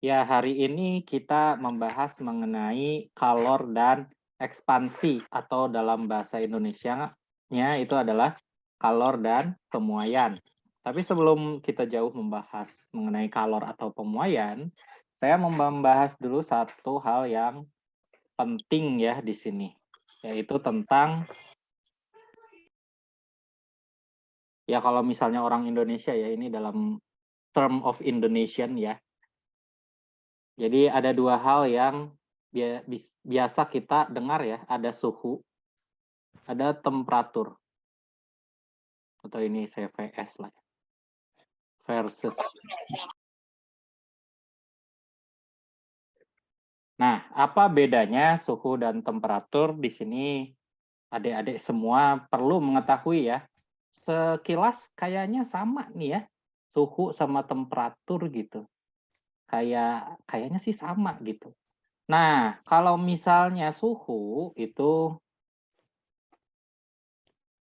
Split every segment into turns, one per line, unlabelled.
Ya, hari ini kita membahas mengenai kalor dan ekspansi atau dalam bahasa Indonesianya itu adalah kalor dan pemuaian. Tapi sebelum kita jauh membahas mengenai kalor atau pemuaian, saya membahas dulu satu hal yang penting ya di sini, yaitu tentang ya kalau misalnya orang Indonesia ya ini dalam term of Indonesian ya. Jadi ada dua hal yang biasa kita dengar ya, ada suhu, ada temperatur. Atau ini saya VS lah, versus. Nah, apa bedanya suhu dan temperatur di sini? Adik-adik semua perlu mengetahui ya. Sekilas kayaknya sama nih ya, suhu sama temperatur gitu. Kayaknya sih sama gitu. Nah, kalau misalnya suhu itu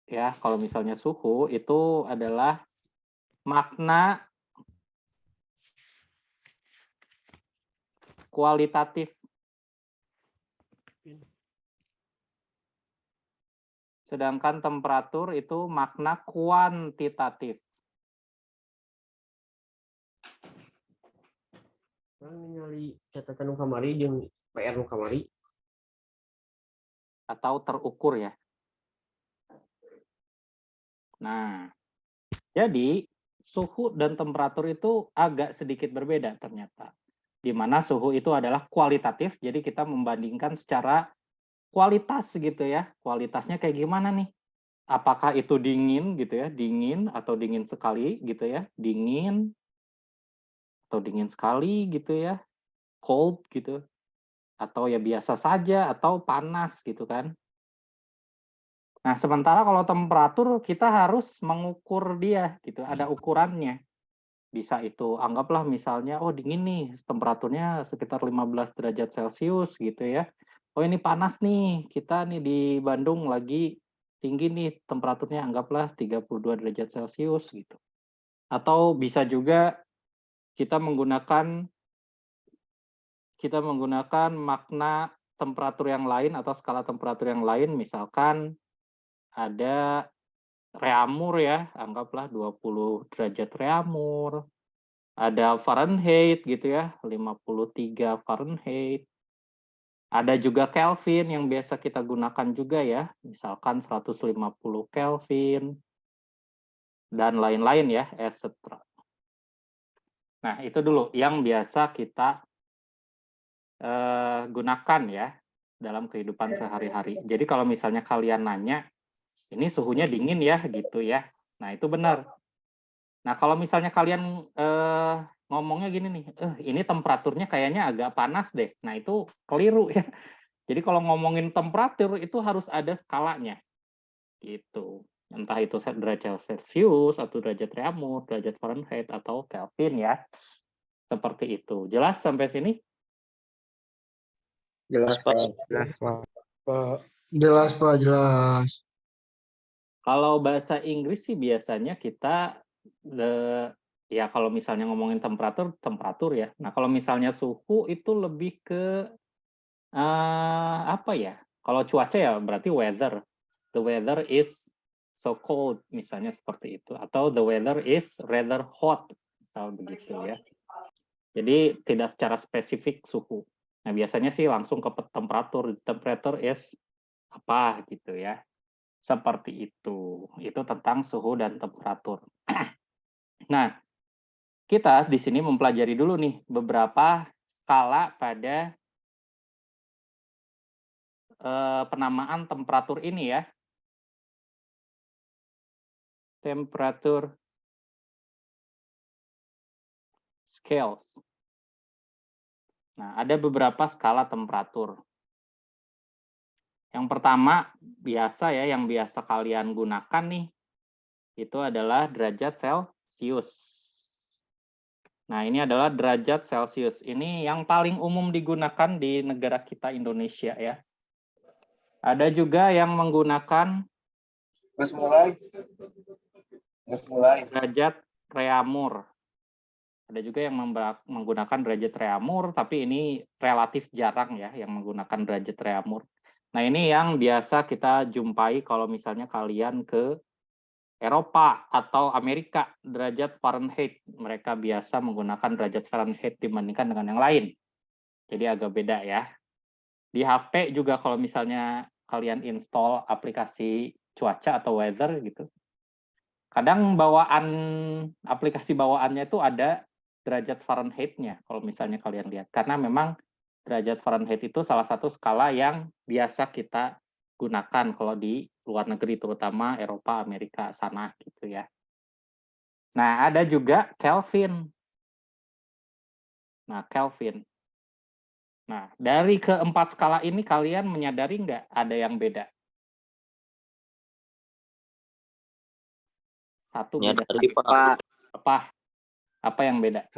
ya, kalau misalnya suhu itu adalah makna kualitatif. Sedangkan temperatur itu makna kuantitatif.
Ningali catatan kamari jeung PR kamari
Atau terukur ya. Nah, jadi suhu dan temperatur itu agak sedikit berbeda ternyata. Di mana suhu itu adalah kualitatif, jadi kita membandingkan secara kualitas gitu ya. Kualitasnya kayak gimana nih? Apakah itu dingin gitu ya, dingin atau dingin sekali gitu ya, dingin atau dingin sekali gitu ya, cold gitu, atau ya biasa saja atau panas gitu kan. Nah, sementara kalau temperatur kita harus mengukur dia gitu, ada ukurannya. Bisa itu anggaplah misalnya, oh dingin nih, temperaturnya sekitar 15 derajat Celcius gitu ya. Oh ini panas nih, kita nih di Bandung lagi tinggi nih temperaturnya anggaplah 32 derajat Celcius gitu. Atau bisa juga kita menggunakan makna temperatur yang lain atau skala temperatur yang lain, misalkan ada reamur ya, anggaplah 20 derajat reamur. Ada Fahrenheit gitu ya, 53 Fahrenheit. Ada juga Kelvin yang biasa kita gunakan juga ya, misalkan 150 Kelvin, dan lain-lain ya, etc. Nah, itu dulu yang biasa kita gunakan ya dalam kehidupan sehari-hari. Jadi kalau misalnya kalian nanya, ini suhunya dingin ya gitu ya. Nah, itu benar. Nah, kalau misalnya kalian ngomongnya gini nih, ini temperaturnya kayaknya agak panas deh. Nah, itu keliru ya. Jadi kalau ngomongin temperatur itu harus ada skalanya. Gitu. Entah itu derajat Celcius atau derajat Reaumur, derajat Fahrenheit atau Kelvin ya. Seperti itu. Jelas sampai sini?
jelas Pak.
Jelas, Pak.
Jelas, Pak, jelas.
Kalau bahasa Inggris sih biasanya kita ya kalau misalnya ngomongin temperatur ya. Nah, kalau misalnya suhu itu lebih ke apa ya? Kalau cuaca ya berarti weather. The weather is so cold, misalnya seperti itu. Atau the weather is rather hot, misal begitu ya. Jadi tidak secara spesifik suhu. Nah, biasanya sih langsung ke temperatur. Temperature is apa gitu ya. Seperti itu. Itu tentang suhu dan temperatur. Nah, kita di sini mempelajari dulu nih beberapa skala pada penamaan temperatur ini ya. Temperature scales. Nah, ada beberapa skala temperatur. Yang pertama, biasa ya, yang biasa kalian gunakan nih, itu adalah derajat Celcius. Nah, ini adalah derajat Celcius. Ini yang paling umum digunakan di negara kita Indonesia ya. Ada juga yang menggunakan derajat Reaumur. Ada juga yang menggunakan derajat Reaumur, tapi ini relatif jarang ya yang menggunakan derajat Reaumur. Nah, ini yang biasa kita jumpai kalau misalnya kalian ke Eropa atau Amerika, derajat Fahrenheit. Mereka biasa menggunakan derajat Fahrenheit dibandingkan dengan yang lain. Jadi agak beda ya. Di HP juga kalau misalnya kalian install aplikasi cuaca atau weather gitu, kadang aplikasi bawaannya itu ada derajat Fahrenheit-nya kalau misalnya kalian lihat. Karena memang derajat Fahrenheit itu salah satu skala yang biasa kita gunakan kalau di luar negeri, terutama Eropa, Amerika sana gitu ya. Nah, ada juga Kelvin. Nah, Kelvin. Nah, dari keempat skala ini kalian menyadari nggak ada yang beda? Satu beda.
Nyadari, Pak.
Apa yang beda?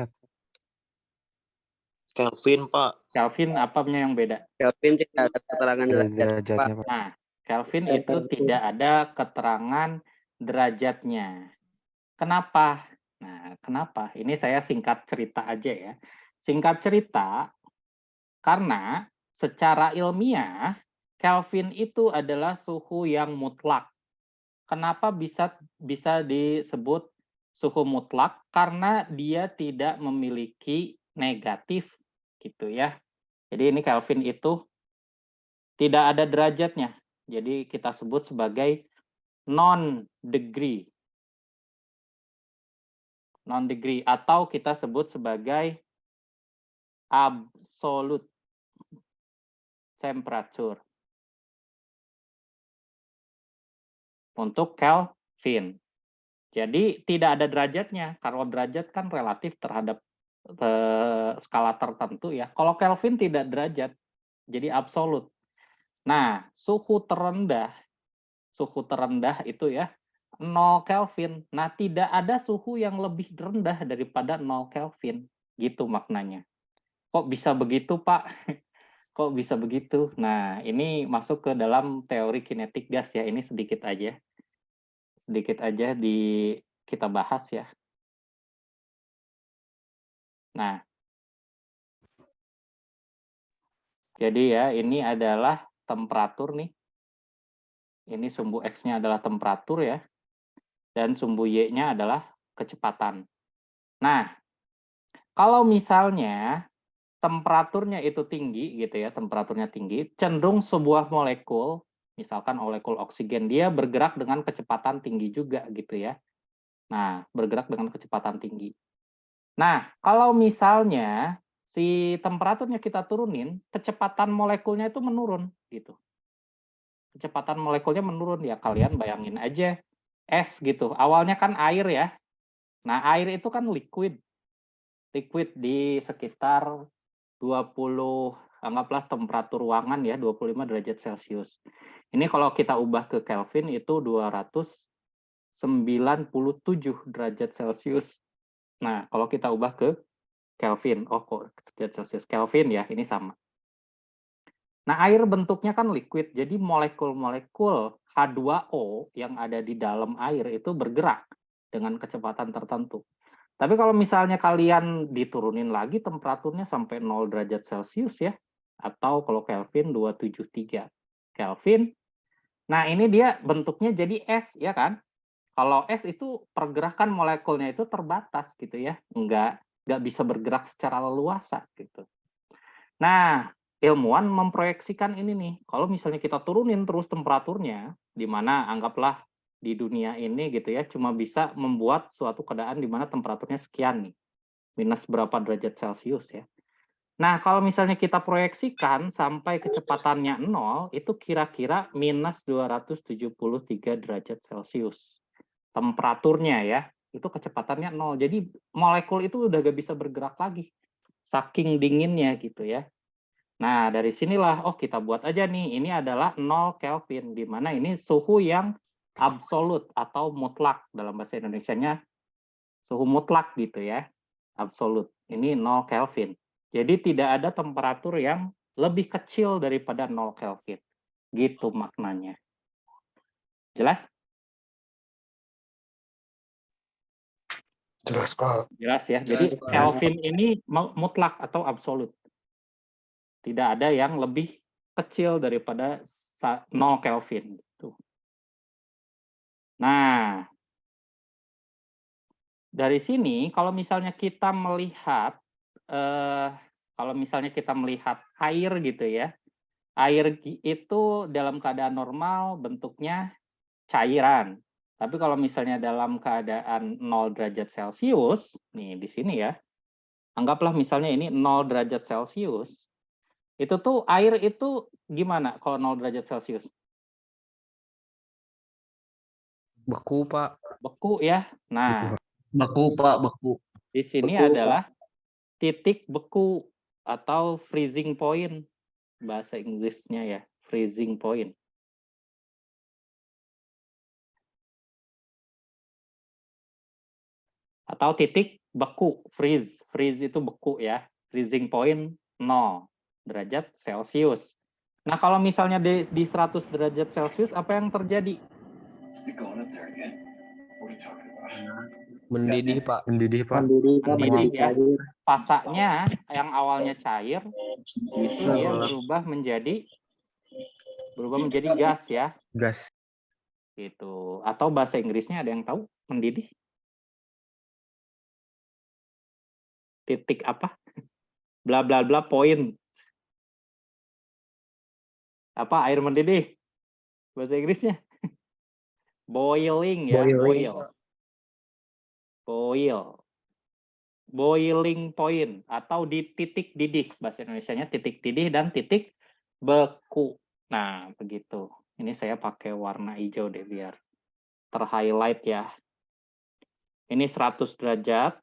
Kelvin, Pak.
Kelvin apanya yang beda?
Kelvin tidak ada keterangan
derajatnya, Pak.
Nah, Kelvin itu tidak ada keterangan derajatnya. Kenapa? Nah, kenapa? Ini saya singkat cerita aja ya. Singkat cerita, karena secara ilmiah, Kelvin itu adalah suhu yang mutlak. Kenapa bisa disebut suhu mutlak? Karena dia tidak memiliki negatif, gitu ya. Jadi ini Kelvin itu tidak ada derajatnya. Jadi kita sebut sebagai non-degree. Non-degree atau kita sebut sebagai absolute temperature untuk Kelvin. Jadi tidak ada derajatnya. Kalau derajat kan relatif terhadap skala tertentu ya. Kalau Kelvin tidak derajat, jadi absolut. Nah, suhu terendah itu ya 0 Kelvin. Nah, tidak ada suhu yang lebih rendah daripada 0 Kelvin. Gitu maknanya. Kok bisa begitu, Pak? Kok bisa begitu? Nah, ini masuk ke dalam teori kinetik gas ya. Ini sedikit aja. Sedikit aja kita bahas ya. Nah, jadi ya ini adalah temperatur nih. Ini sumbu X-nya adalah temperatur ya. Dan sumbu Y-nya adalah kecepatan. Nah, kalau misalnya temperaturnya itu tinggi gitu ya, temperaturnya tinggi, cenderung sebuah molekul, misalkan molekul oksigen, dia bergerak dengan kecepatan tinggi juga gitu ya. Nah, bergerak dengan kecepatan tinggi. Nah, kalau misalnya si temperaturnya kita turunin, kecepatan molekulnya itu menurun gitu. Kecepatan molekulnya menurun ya, kalian bayangin aja es gitu. Awalnya kan air ya. Nah, air itu kan liquid. Liquid di sekitar 20, anggaplah temperatur ruangan ya, 25 derajat Celcius. Ini kalau kita ubah ke Kelvin itu 297 derajat Celcius. Nah, kalau kita ubah ke Kelvin, oh kok derajat Celcius, Kelvin ya, ini sama. Nah, air bentuknya kan liquid, jadi molekul-molekul H2O yang ada di dalam air itu bergerak dengan kecepatan tertentu. Tapi kalau misalnya kalian diturunin lagi temperaturnya sampai 0 derajat Celcius ya, atau kalau Kelvin 273 Kelvin, nah ini dia bentuknya jadi es ya kan? Kalau es itu pergerakan molekulnya itu terbatas gitu ya, nggak bisa bergerak secara leluasa gitu. Nah, ilmuwan memproyeksikan ini nih, kalau misalnya kita turunin terus temperaturnya, di mana anggaplah di dunia ini gitu ya, cuma bisa membuat suatu keadaan di mana temperaturnya sekian nih, minus berapa derajat Celcius ya. Nah, kalau misalnya kita proyeksikan sampai kecepatannya 0, itu kira-kira minus 273 derajat Celcius. Temperaturnya ya, itu kecepatannya 0. Jadi molekul itu udah gak bisa bergerak lagi. Saking dinginnya gitu ya. Nah, dari sinilah, oh kita buat aja nih, ini adalah 0 Kelvin, di mana ini suhu yang absolut atau mutlak, dalam bahasa Indonesianya suhu mutlak gitu ya, absolut. Ini 0 Kelvin. Jadi tidak ada temperatur yang lebih kecil daripada 0 Kelvin. Gitu maknanya. Jelas?
Jelas, Pak.
Jelas ya. Jadi
Jelas, Pak.
Kelvin ini mutlak atau absolut. Tidak ada yang lebih kecil daripada 0 Kelvin. Gitu. Nah, dari sini kalau misalnya kita melihat air gitu ya. Air itu dalam keadaan normal bentuknya cairan. Tapi kalau misalnya dalam keadaan 0 derajat Celcius, nih di sini ya, anggaplah misalnya ini 0 derajat Celcius, itu tuh air itu gimana kalau 0 derajat Celcius?
Beku, Pak.
Beku ya. Nah,
Beku, Pak, beku.
di sini
Beku,
adalah titik beku atau freezing point. Bahasa Inggrisnya ya, freezing point. Atau titik beku, freeze. Freeze itu beku ya. Freezing point 0 derajat Celcius. Nah, kalau misalnya di 100 derajat Celcius, apa yang terjadi?
Mendidih, Pak.
Mendidih, Pak.
Mendidih ya. Fasanya yang awalnya cair, itu dia berubah menjadi gas ya.
Gas.
Gitu. Atau bahasa Inggrisnya ada yang tahu? Mendidih. Titik apa? Bla bla bla point. Apa air mendidih? Bahasa Inggrisnya? Boiling ya, boil. Boiling point atau di titik didih. Bahasa Indonesianya titik didih dan titik beku. Nah, begitu. Ini saya pakai warna hijau deh biar terhighlight ya. Ini 100 derajat.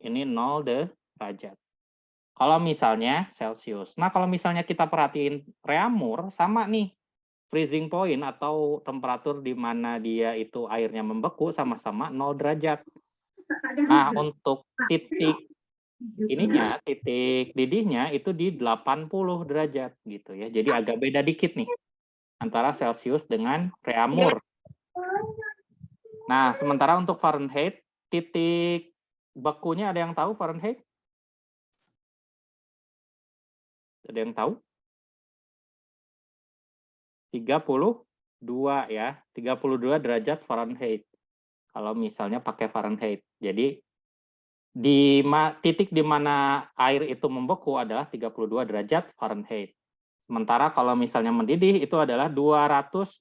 Ini 0 derajat. Kalau misalnya Celcius. Nah, kalau misalnya kita perhatiin Reaumur, sama nih. Freezing point atau temperatur di mana dia itu airnya membeku sama-sama 0 derajat. Nah, untuk titik titik didihnya itu di 80 derajat gitu ya. Jadi agak beda dikit nih antara Celcius dengan Reaumur. Nah, sementara untuk Fahrenheit, titik bekunya ada yang tahu Fahrenheit? Ada yang tahu? 32 ya, 32 derajat Fahrenheit. Kalau misalnya pakai Fahrenheit. Jadi titik di mana air itu membeku adalah 32 derajat Fahrenheit. Sementara kalau misalnya mendidih itu adalah 212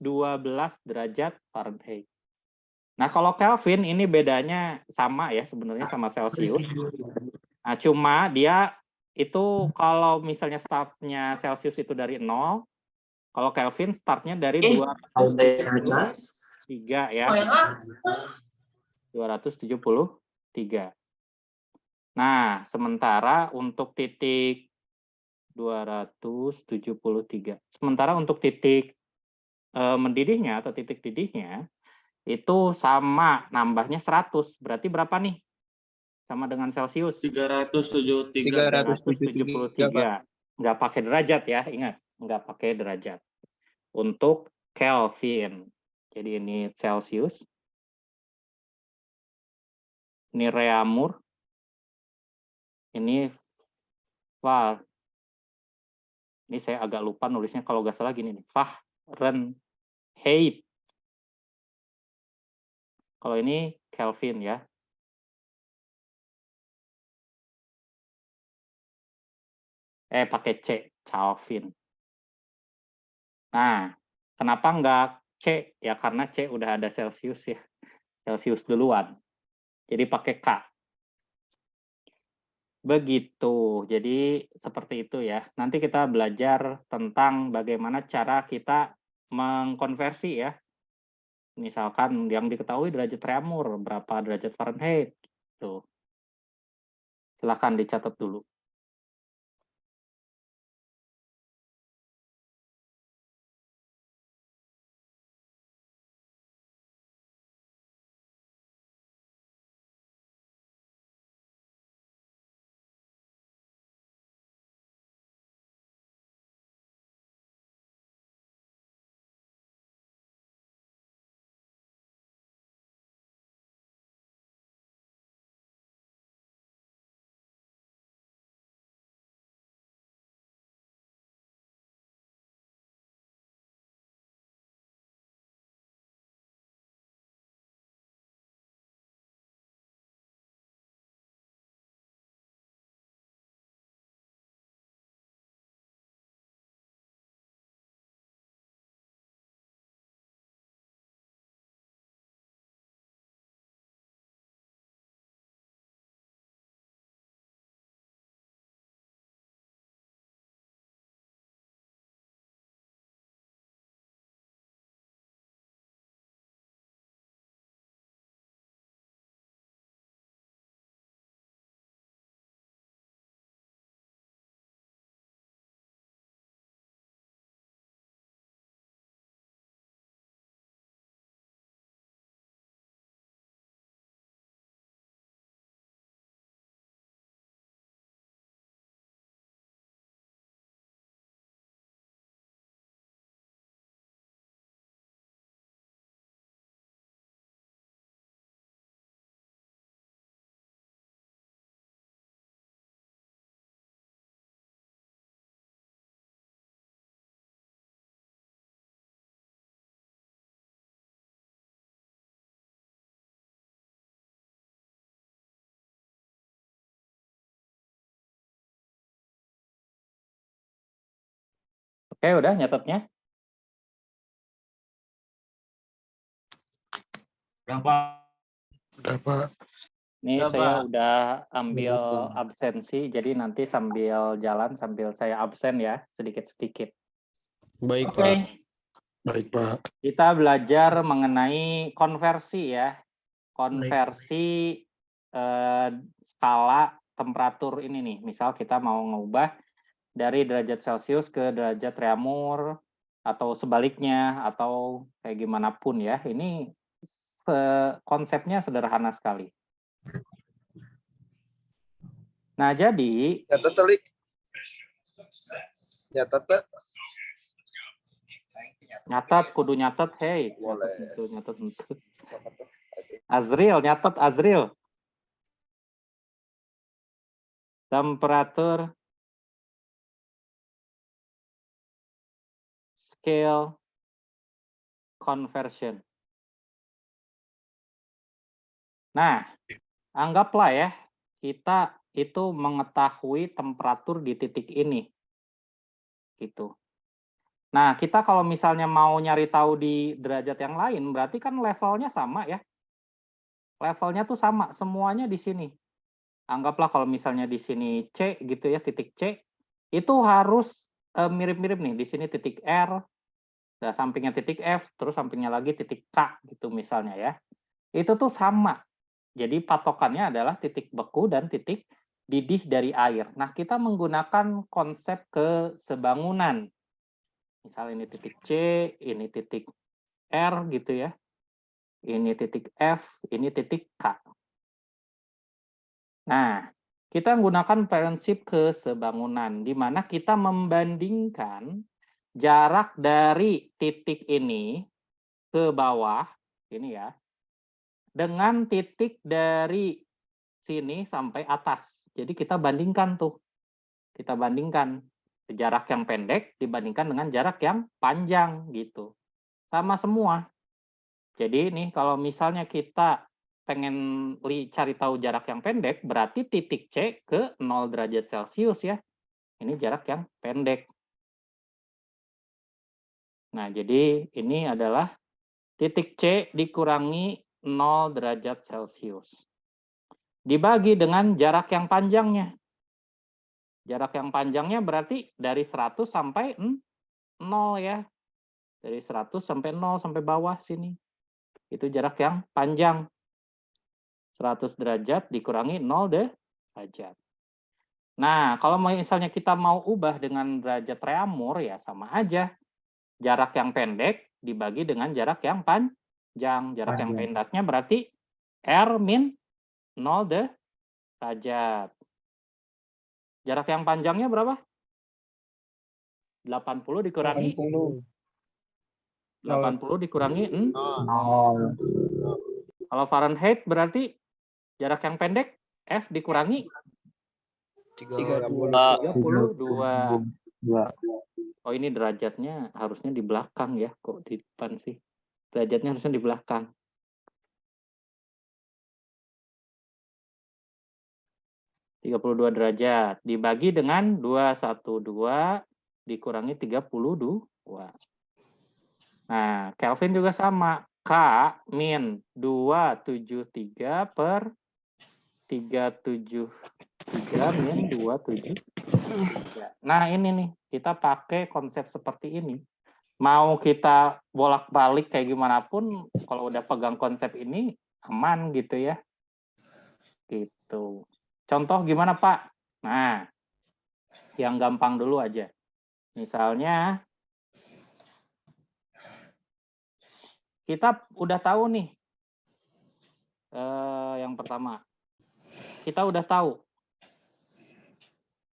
derajat Fahrenheit. Nah, kalau Kelvin ini bedanya sama ya sebenarnya sama Celcius. Nah, cuma dia itu kalau misalnya startnya Celcius itu dari 0, kalau Kelvin startnya dari 273 ya. 273. Nah, sementara untuk titik 273. Sementara untuk titik mendidihnya atau titik didihnya itu sama, nambahnya 100. Berarti berapa nih? Sama dengan Celcius. 373. Nggak pakai derajat ya, ingat. Nggak pakai derajat. Untuk Kelvin. Jadi ini Celcius. Ini Reaumur. Ini Fahrenheit. Ini saya agak lupa nulisnya, kalau nggak salah gini nih. Fahrenheit. Kalau ini Kelvin ya. Pakai C, Kelvin. Nah, kenapa nggak C? Ya karena C udah ada Celcius ya. Celcius duluan. Jadi pakai K. Begitu. Jadi seperti itu ya. Nanti kita belajar tentang bagaimana cara kita mengkonversi ya. Misalkan yang diketahui derajat Reaumur, berapa derajat Fahrenheit. Tuh. Silakan dicatat dulu. Oke, udah nyatetnya?
Berapa?
Berapa?
Ini
Berapa?
saya udah ambil absensi, jadi nanti sambil jalan, sambil saya absen ya, sedikit-sedikit.
Baik,
Oke,
Baik, Pak.
kita belajar mengenai konversi ya. Konversi skala temperatur ini nih. Misal kita mau ngubah dari derajat Celcius ke derajat Reaumur, atau sebaliknya, atau kayak gimana pun ya. Ini konsepnya sederhana sekali. Nah, jadi
Nyatet telik. Nyatet tak?
nyatet, kudu nyatet, hey.
Boleh.
Nyatet. Azril, nyatet Azril. Temperatur scale conversion. Nah, anggaplah ya, kita itu mengetahui temperatur di titik ini. Gitu. Nah, kita kalau misalnya mau nyari tahu di derajat yang lain, berarti kan levelnya sama ya. Levelnya tuh sama, semuanya di sini. Anggaplah kalau misalnya di sini C gitu ya, titik C, itu harus mirip-mirip nih. Di sini titik R, nah sampingnya titik F, terus sampingnya lagi titik K gitu misalnya ya. Itu tuh sama. Jadi patokannya adalah titik beku dan titik didih dari air. Nah, kita menggunakan konsep kesebangunan. Misal ini titik C, ini titik R gitu ya. Ini titik F, ini titik K. Nah, kita menggunakan prinsip kesebangunan, di mana kita membandingkan jarak dari titik ini ke bawah, ini ya, dengan titik dari sini sampai atas. Jadi kita bandingkan tuh. Kita bandingkan jarak yang pendek dibandingkan dengan jarak yang panjang gitu. Sama semua. Jadi nih kalau misalnya kita pengen cari tahu jarak yang pendek, berarti titik C ke 0 derajat Celcius ya. Ini jarak yang pendek. Nah, jadi ini adalah titik C dikurangi 0 derajat Celcius. Dibagi dengan jarak yang panjangnya. Jarak yang panjangnya berarti dari 100 sampai 0 ya. Dari 100 sampai 0 sampai bawah sini. Itu jarak yang panjang. 100 derajat dikurangi 0 derajat. Nah, kalau misalnya kita mau ubah dengan derajat Reaumur, ya sama aja. Jarak yang pendek dibagi dengan jarak yang panjang. Jarak yang pendeknya berarti R min 0 derajat. Jarak yang panjangnya berapa? 80 dikurangi 80 dikurangi 0. Kalau Fahrenheit berarti jarak yang pendek F dikurangi 32. Oh, ini derajatnya harusnya di belakang ya, kok di depan sih? Derajatnya harusnya di belakang. (32 derajat dibagi dengan 212 dikurangi 32. Nah, Kelvin juga sama. K min 273 per 373 min 273. Nah, ini nih, kita pakai konsep seperti ini. Mau kita bolak-balik kayak gimana pun, kalau udah pegang konsep ini, aman gitu ya. Gitu. Contoh gimana, Pak? Nah, yang gampang dulu aja. Misalnya, kita udah tahu nih, yang pertama, kita udah tahu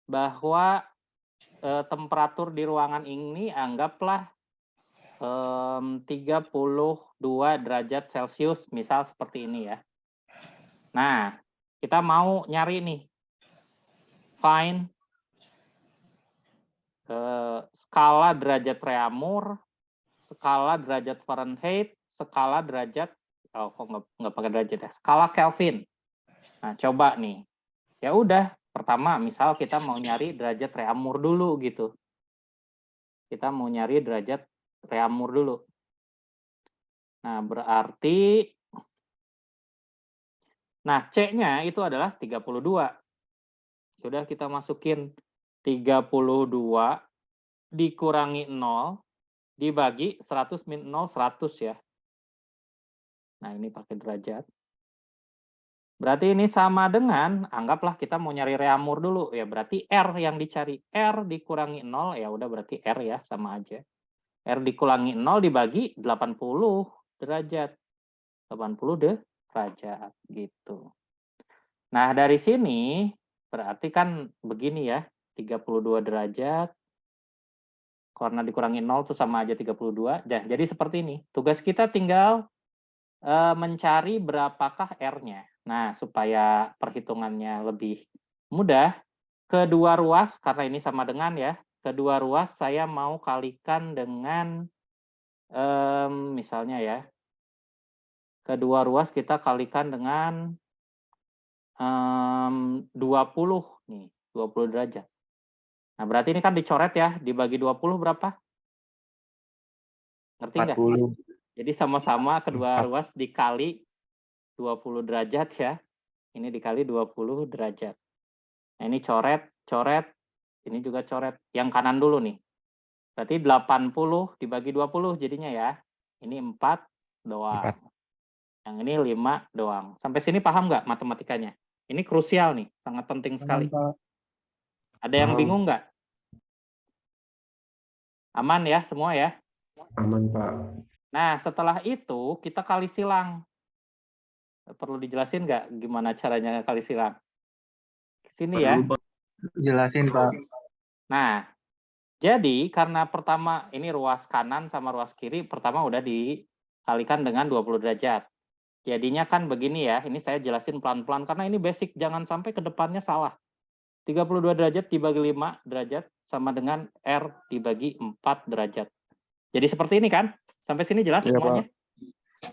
bahwa temperatur di ruangan ini anggaplah 32 derajat Celcius, misal seperti ini ya. Nah, kita mau nyari nih, find skala derajat Reaumur, skala derajat Fahrenheit, skala derajat, oh kok nggak pakai derajat ya, skala Kelvin. Nah, coba nih. Ya udah, pertama misal kita mau nyari derajat Reaumur dulu gitu. Kita mau nyari derajat Reaumur dulu. Nah, berarti C-nya itu adalah 32. Sudah kita masukin 32 dikurangi 0 dibagi 100 min 0, 100 ya. Nah, ini pakai derajat. Berarti ini sama dengan, anggaplah kita mau nyari Reaumur dulu, ya berarti R yang dicari. R dikurangi 0, ya udah berarti R ya, sama aja. R dikurangi 0 dibagi 80 derajat. 80 derajat, gitu. Nah, dari sini, berarti kan begini ya, 32 derajat, karena dikurangi 0 itu sama aja 32. Nah, jadi seperti ini. Tugas kita tinggal mencari berapakah R-nya. Nah, supaya perhitungannya lebih mudah, kedua ruas, karena ini sama dengan ya, kedua ruas saya mau kalikan dengan, misalnya ya, kedua ruas kita kalikan dengan 20 nih, 20 derajat. Nah, berarti ini kan dicoret ya, dibagi 20 berapa? Ngerti nggak?
40.
Jadi sama-sama kedua ruas dikali 20 derajat ya. Ini dikali 20 derajat. Nah, ini coret, coret, ini juga coret. Yang kanan dulu nih. Berarti 80 dibagi 20 jadinya ya. Ini 4 doang.
4.
Yang ini 5 doang. Sampai sini paham nggak matematikanya? Ini krusial nih, sangat penting sekali. Ada yang bingung nggak? Aman ya semua ya?
Aman, Pak.
Nah, setelah itu kita kali silang. Perlu dijelasin nggak gimana caranya kali silang? Sini ya.
Jelasin, Pak.
Nah, jadi karena pertama ini ruas kanan sama ruas kiri, pertama udah dikalikan dengan 20 derajat. Jadinya kan begini ya, ini saya jelasin pelan-pelan karena ini basic, jangan sampai ke depannya salah. 32 derajat dibagi 5 derajat sama dengan R dibagi 4 derajat. Jadi seperti ini kan? Sampai sini jelas
Iya,
semuanya?
Pak.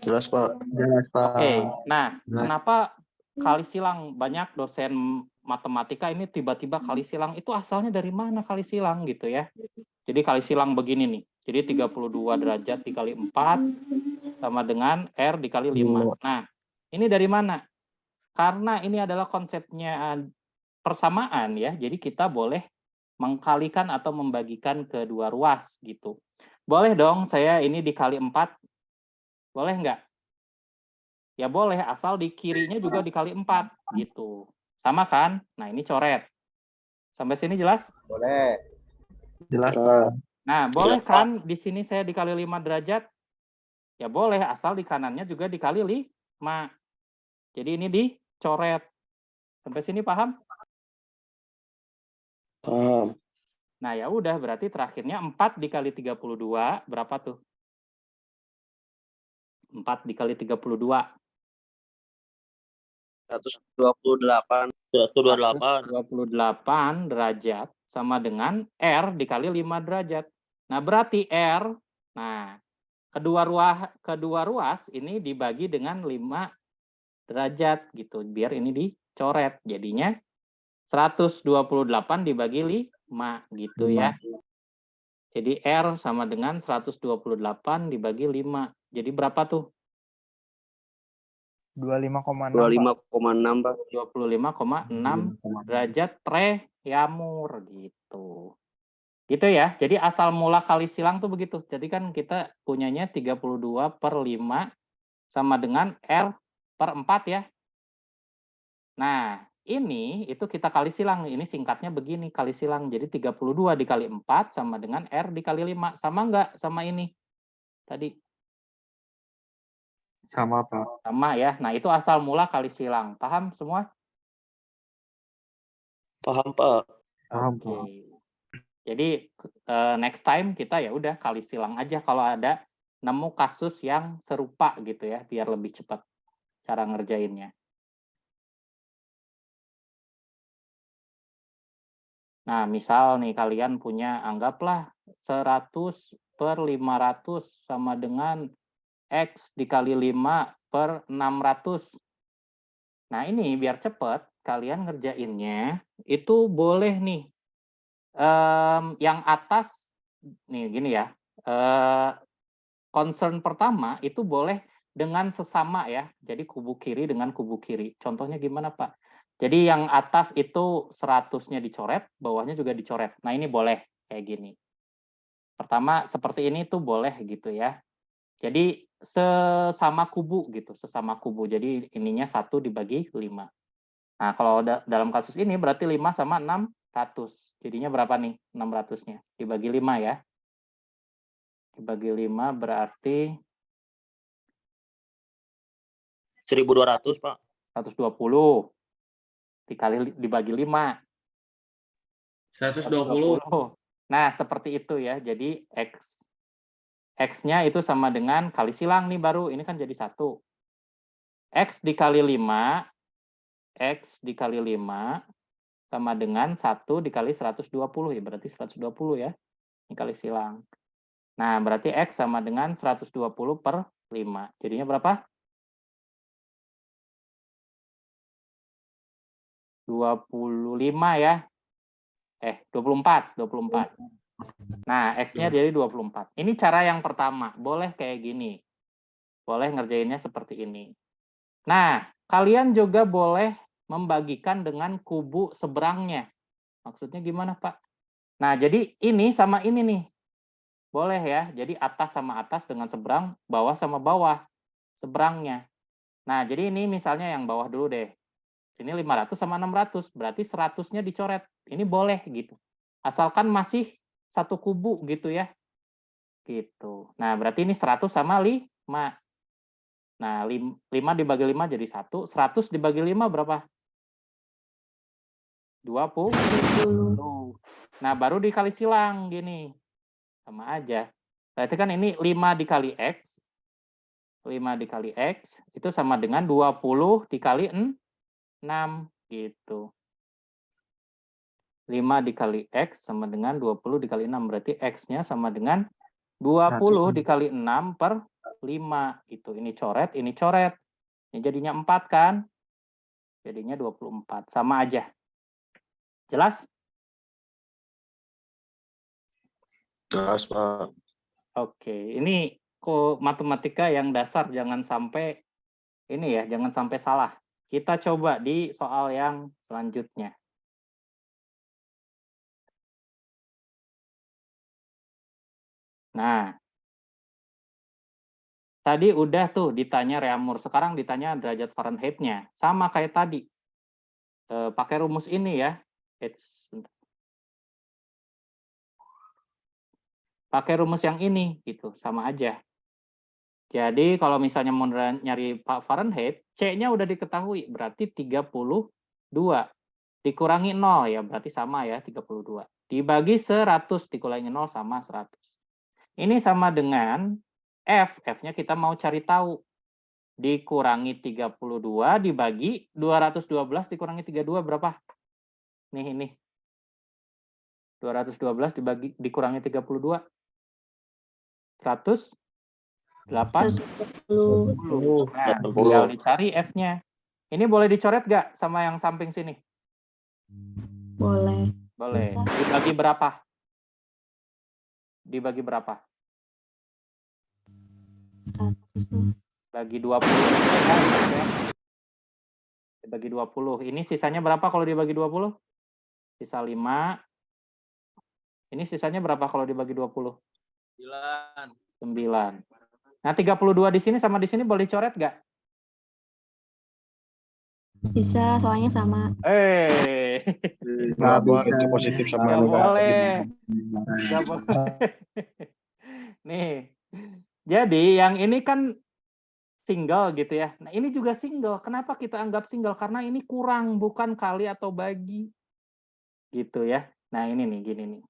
Jelas, Pak.
Jelas, Pak.
Oke, nah kenapa kali silang? Banyak dosen matematika ini tiba-tiba kali silang. Itu asalnya dari mana kali silang gitu ya. Jadi kali silang begini nih. Jadi 32 derajat dikali 4 sama dengan R dikali 5. Nah, ini dari mana? Karena ini adalah konsepnya persamaan ya. Jadi kita boleh mengkalikan atau membagikan kedua ruas gitu. Boleh dong saya ini dikali 4. Boleh nggak? Ya boleh, asal di kirinya juga dikali 4 gitu. Sama kan? Nah, ini coret. Sampai sini jelas?
Boleh.
Jelas, Pak.
Nah, boleh kan di sini saya dikali 5 derajat? Ya boleh, asal di kanannya juga dikali 5. Jadi ini dicoret. Sampai sini paham?
Paham.
Nah, ya udah berarti terakhirnya 4 dikali 32 berapa tuh? 4 dikali 32.
128.
128 derajat sama dengan R dikali 5 derajat. Nah, berarti R, nah, kedua ruas ini dibagi dengan 5 derajat gitu. Biar ini dicoret. Jadinya 128 dibagi 5 gitu ya. Jadi R sama dengan 128 dibagi 5. Jadi berapa tuh?
25,6,
25,6, Pak.
25,6 derajat Reaumur gitu. Gitu ya. Jadi asal mula kali silang tuh begitu. Jadi kan kita punyanya 32 per 5 sama dengan R per 4 ya. Nah, ini itu kita kali silang. Ini singkatnya begini, kali silang. Jadi 32 dikali 4 sama dengan R dikali 5. Sama nggak sama ini? Tadi.
Sama, Pak.
Sama ya. Nah, itu asal mula kali silang. Paham semua?
Paham, Pak.
Paham,
Oke.
Pak.
Jadi next time kita ya udah kali silang aja kalau ada nemu kasus yang serupa gitu ya, biar lebih cepat cara ngerjainnya. Nah, misal nih kalian punya anggaplah 100 per 500 sama dengan X dikali 5 per 600. Nah, ini biar cepat kalian ngerjainnya itu boleh nih yang atas nih gini ya. Concern pertama itu boleh dengan sesama ya. Jadi kubu kiri dengan kubu kiri. Contohnya gimana, Pak? Jadi yang atas itu 100-nya dicoret, bawahnya juga dicoret. Nah, ini boleh kayak gini. Pertama seperti ini tuh boleh gitu ya. Jadi sesama kubu gitu, sesama kubu. Jadi ininya 1 dibagi 5. Nah, kalau dalam kasus ini berarti 5 sama 600. Jadinya berapa nih 600-nya? Dibagi 5 ya. Dibagi 5 berarti
1.200, Pak.
120 dibagi 5.
120.
Nah, seperti itu ya. Jadi X-nya itu sama dengan kali silang nih baru. Ini kan jadi 1. X dikali 5, X dikali 5 sama dengan 1 dikali 120 ya. Berarti 120 ya. Ini kali silang. Nah, berarti X sama dengan 120 per 5. Jadinya berapa? 25 ya. 24. Nah, X-nya jadi 24. Ini cara yang pertama. Boleh kayak gini. Boleh ngerjainnya seperti ini. Nah, kalian juga boleh membagikan dengan kubu seberangnya. Maksudnya gimana, Pak? Nah, jadi ini sama ini nih. Boleh ya. Jadi atas sama atas dengan seberang, bawah sama bawah seberangnya. Nah, jadi ini misalnya yang bawah dulu deh. Ini 500 sama 600, berarti 100-nya dicoret. Ini boleh gitu. Asalkan masih satu kubu gitu ya. Gitu. Nah, berarti ini 100 sama 5. Nah, 5 dibagi 5 jadi 1. 100 dibagi 5 berapa? 20. Nah, baru dikali silang gini. Sama aja. Berarti kan ini 5 dikali X. 5 dikali X itu sama dengan 20 dikali 6 gitu. 5 dikali X sama dengan 20 dikali 6. Berarti X-nya sama dengan 20 dikali 6 per 5. Gitu. Ini coret, ini coret. Ini jadinya 4 kan? Jadinya 24. Sama aja. Jelas?
Jelas, Pak.
Oke. Ini kok matematika yang dasar. Jangan sampai ini ya, jangan sampai salah. Kita coba di soal yang selanjutnya. Nah, tadi udah tuh ditanya Reaumur, sekarang ditanya derajat Fahrenheit-nya. Sama kayak tadi. Pakai rumus ini ya. Pakai rumus yang ini gitu, sama aja. Jadi kalau misalnya mau nyari Fahrenheit, C-nya udah diketahui, berarti 32. Dikurangi 0 ya, berarti sama ya 32. Dibagi 100 dikurangi 0 sama 100. Ini sama dengan F. F-nya kita mau cari tahu. Dikurangi 32 dibagi 212 dikurangi 32 berapa? Nih ini. 212 dikurangi 32. 180. Nah, tinggal dicari F-nya. Ini boleh dicoret nggak sama yang samping sini?
Boleh.
Boleh. Dibagi berapa? Dibagi berapa? Bagi 20. Dibagi 20. Ini sisanya berapa kalau dibagi 20? Sisa 5. Ini sisanya berapa kalau dibagi 20? 9. Nah, 32 di sini sama di sini boleh dicoret nggak?
Bisa, soalnya sama.
Nggak bisa. Positif sama
Nggak boleh.
Nggak
Nggak boleh. Nih, jadi yang ini kan single gitu ya. Nah, ini juga single. Kenapa kita anggap single? Karena ini kurang, bukan kali atau bagi. Gitu ya. Nah, ini nih, gini nih.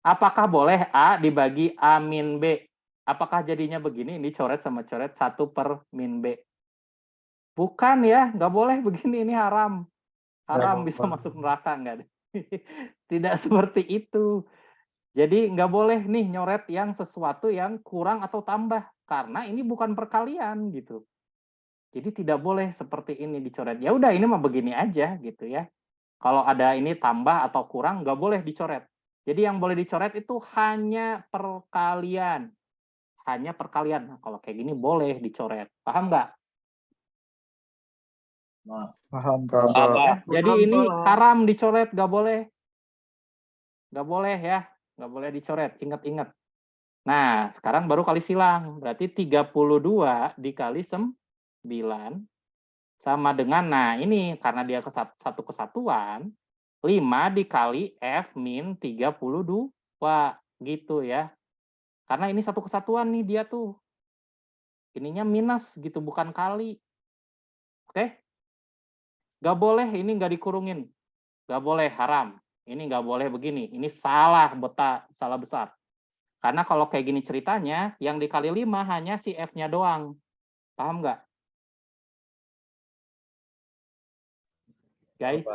Apakah boleh A dibagi A min B? Apakah jadinya begini? Ini coret sama coret 1 per min B. Bukan ya, nggak boleh begini. Ini haram. Haram, bisa masuk neraka. Nggak? Tidak seperti itu. Jadi nggak boleh nih nyoret yang sesuatu yang kurang atau tambah. Karena ini bukan perkalian gitu. Jadi tidak boleh seperti ini dicoret. Ya udah ini mah begini aja gitu ya. Kalau ada ini tambah atau kurang nggak boleh dicoret. Jadi yang boleh dicoret itu hanya perkalian. Hanya perkalian. Nah, kalau kayak gini boleh dicoret. Paham nggak?
Paham,
Paham,
Pak.
Pak.
Ya, jadi
Paham,
ini
Pak.
haram dicoret, nggak boleh. Nggak boleh ya. Nggak boleh dicoret. Ingat-ingat. Nah, sekarang baru kali silang. Berarti 32 dikali 9 sama dengan, nah ini karena dia satu kesatuan, 5 dikali F min 32 gitu ya. Karena ini satu kesatuan nih dia tuh. Ininya minus gitu, bukan kali. Oke? Gak boleh, ini gak dikurungin. Gak boleh, haram. Ini gak boleh begini. Ini salah besar. Karena kalau kayak gini ceritanya, yang dikali 5 hanya si F-nya doang. Paham nggak? Guys?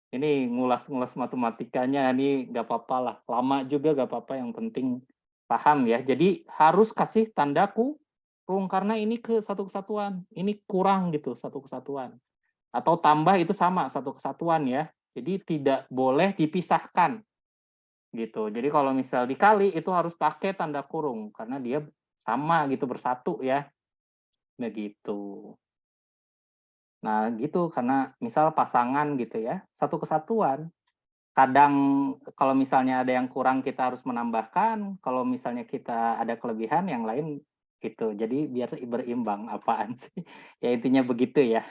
Ini ngulas-ngulas matematikanya, ini nggak apa-apa lah. Lama juga nggak apa-apa, yang penting paham ya. Jadi harus kasih tanda kurung, karena ini ke satu kesatuan. Ini kurang gitu, satu kesatuan. Atau tambah itu sama, satu kesatuan ya. Jadi tidak boleh dipisahkan. Gitu. Jadi kalau misal dikali, itu harus pakai tanda kurung. Karena dia sama gitu, bersatu ya. Begitu. Nah, gitu, karena misal pasangan gitu ya, satu kesatuan. Kadang kalau misalnya ada yang kurang kita harus menambahkan, kalau misalnya kita ada kelebihan yang lain gitu. Jadi biar berimbang, apaan sih? Ya intinya begitu ya.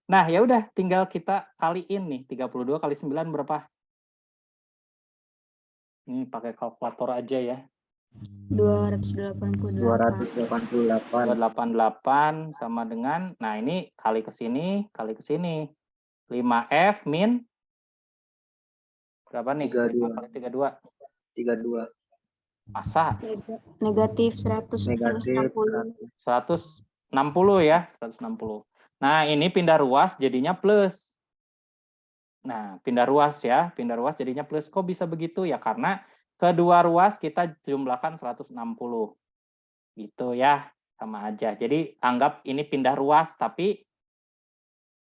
Nah, ya udah tinggal kita kaliin nih, 32 kali 9 berapa? Ini pakai kalkulator aja ya.
288.
288 sama dengan, nah ini kali ke sini, kali ke sini. 5F min berapa nih? 5 kali 32.
32.
Masa?
Negatif 100 plus 60.
160 ya, 160. Nah, ini pindah ruas jadinya plus. Nah, pindah ruas ya, pindah ruas jadinya plus. Kok bisa begitu? Ya karena kedua ruas kita jumlahkan 160. Gitu ya, sama aja. Jadi anggap ini pindah ruas, tapi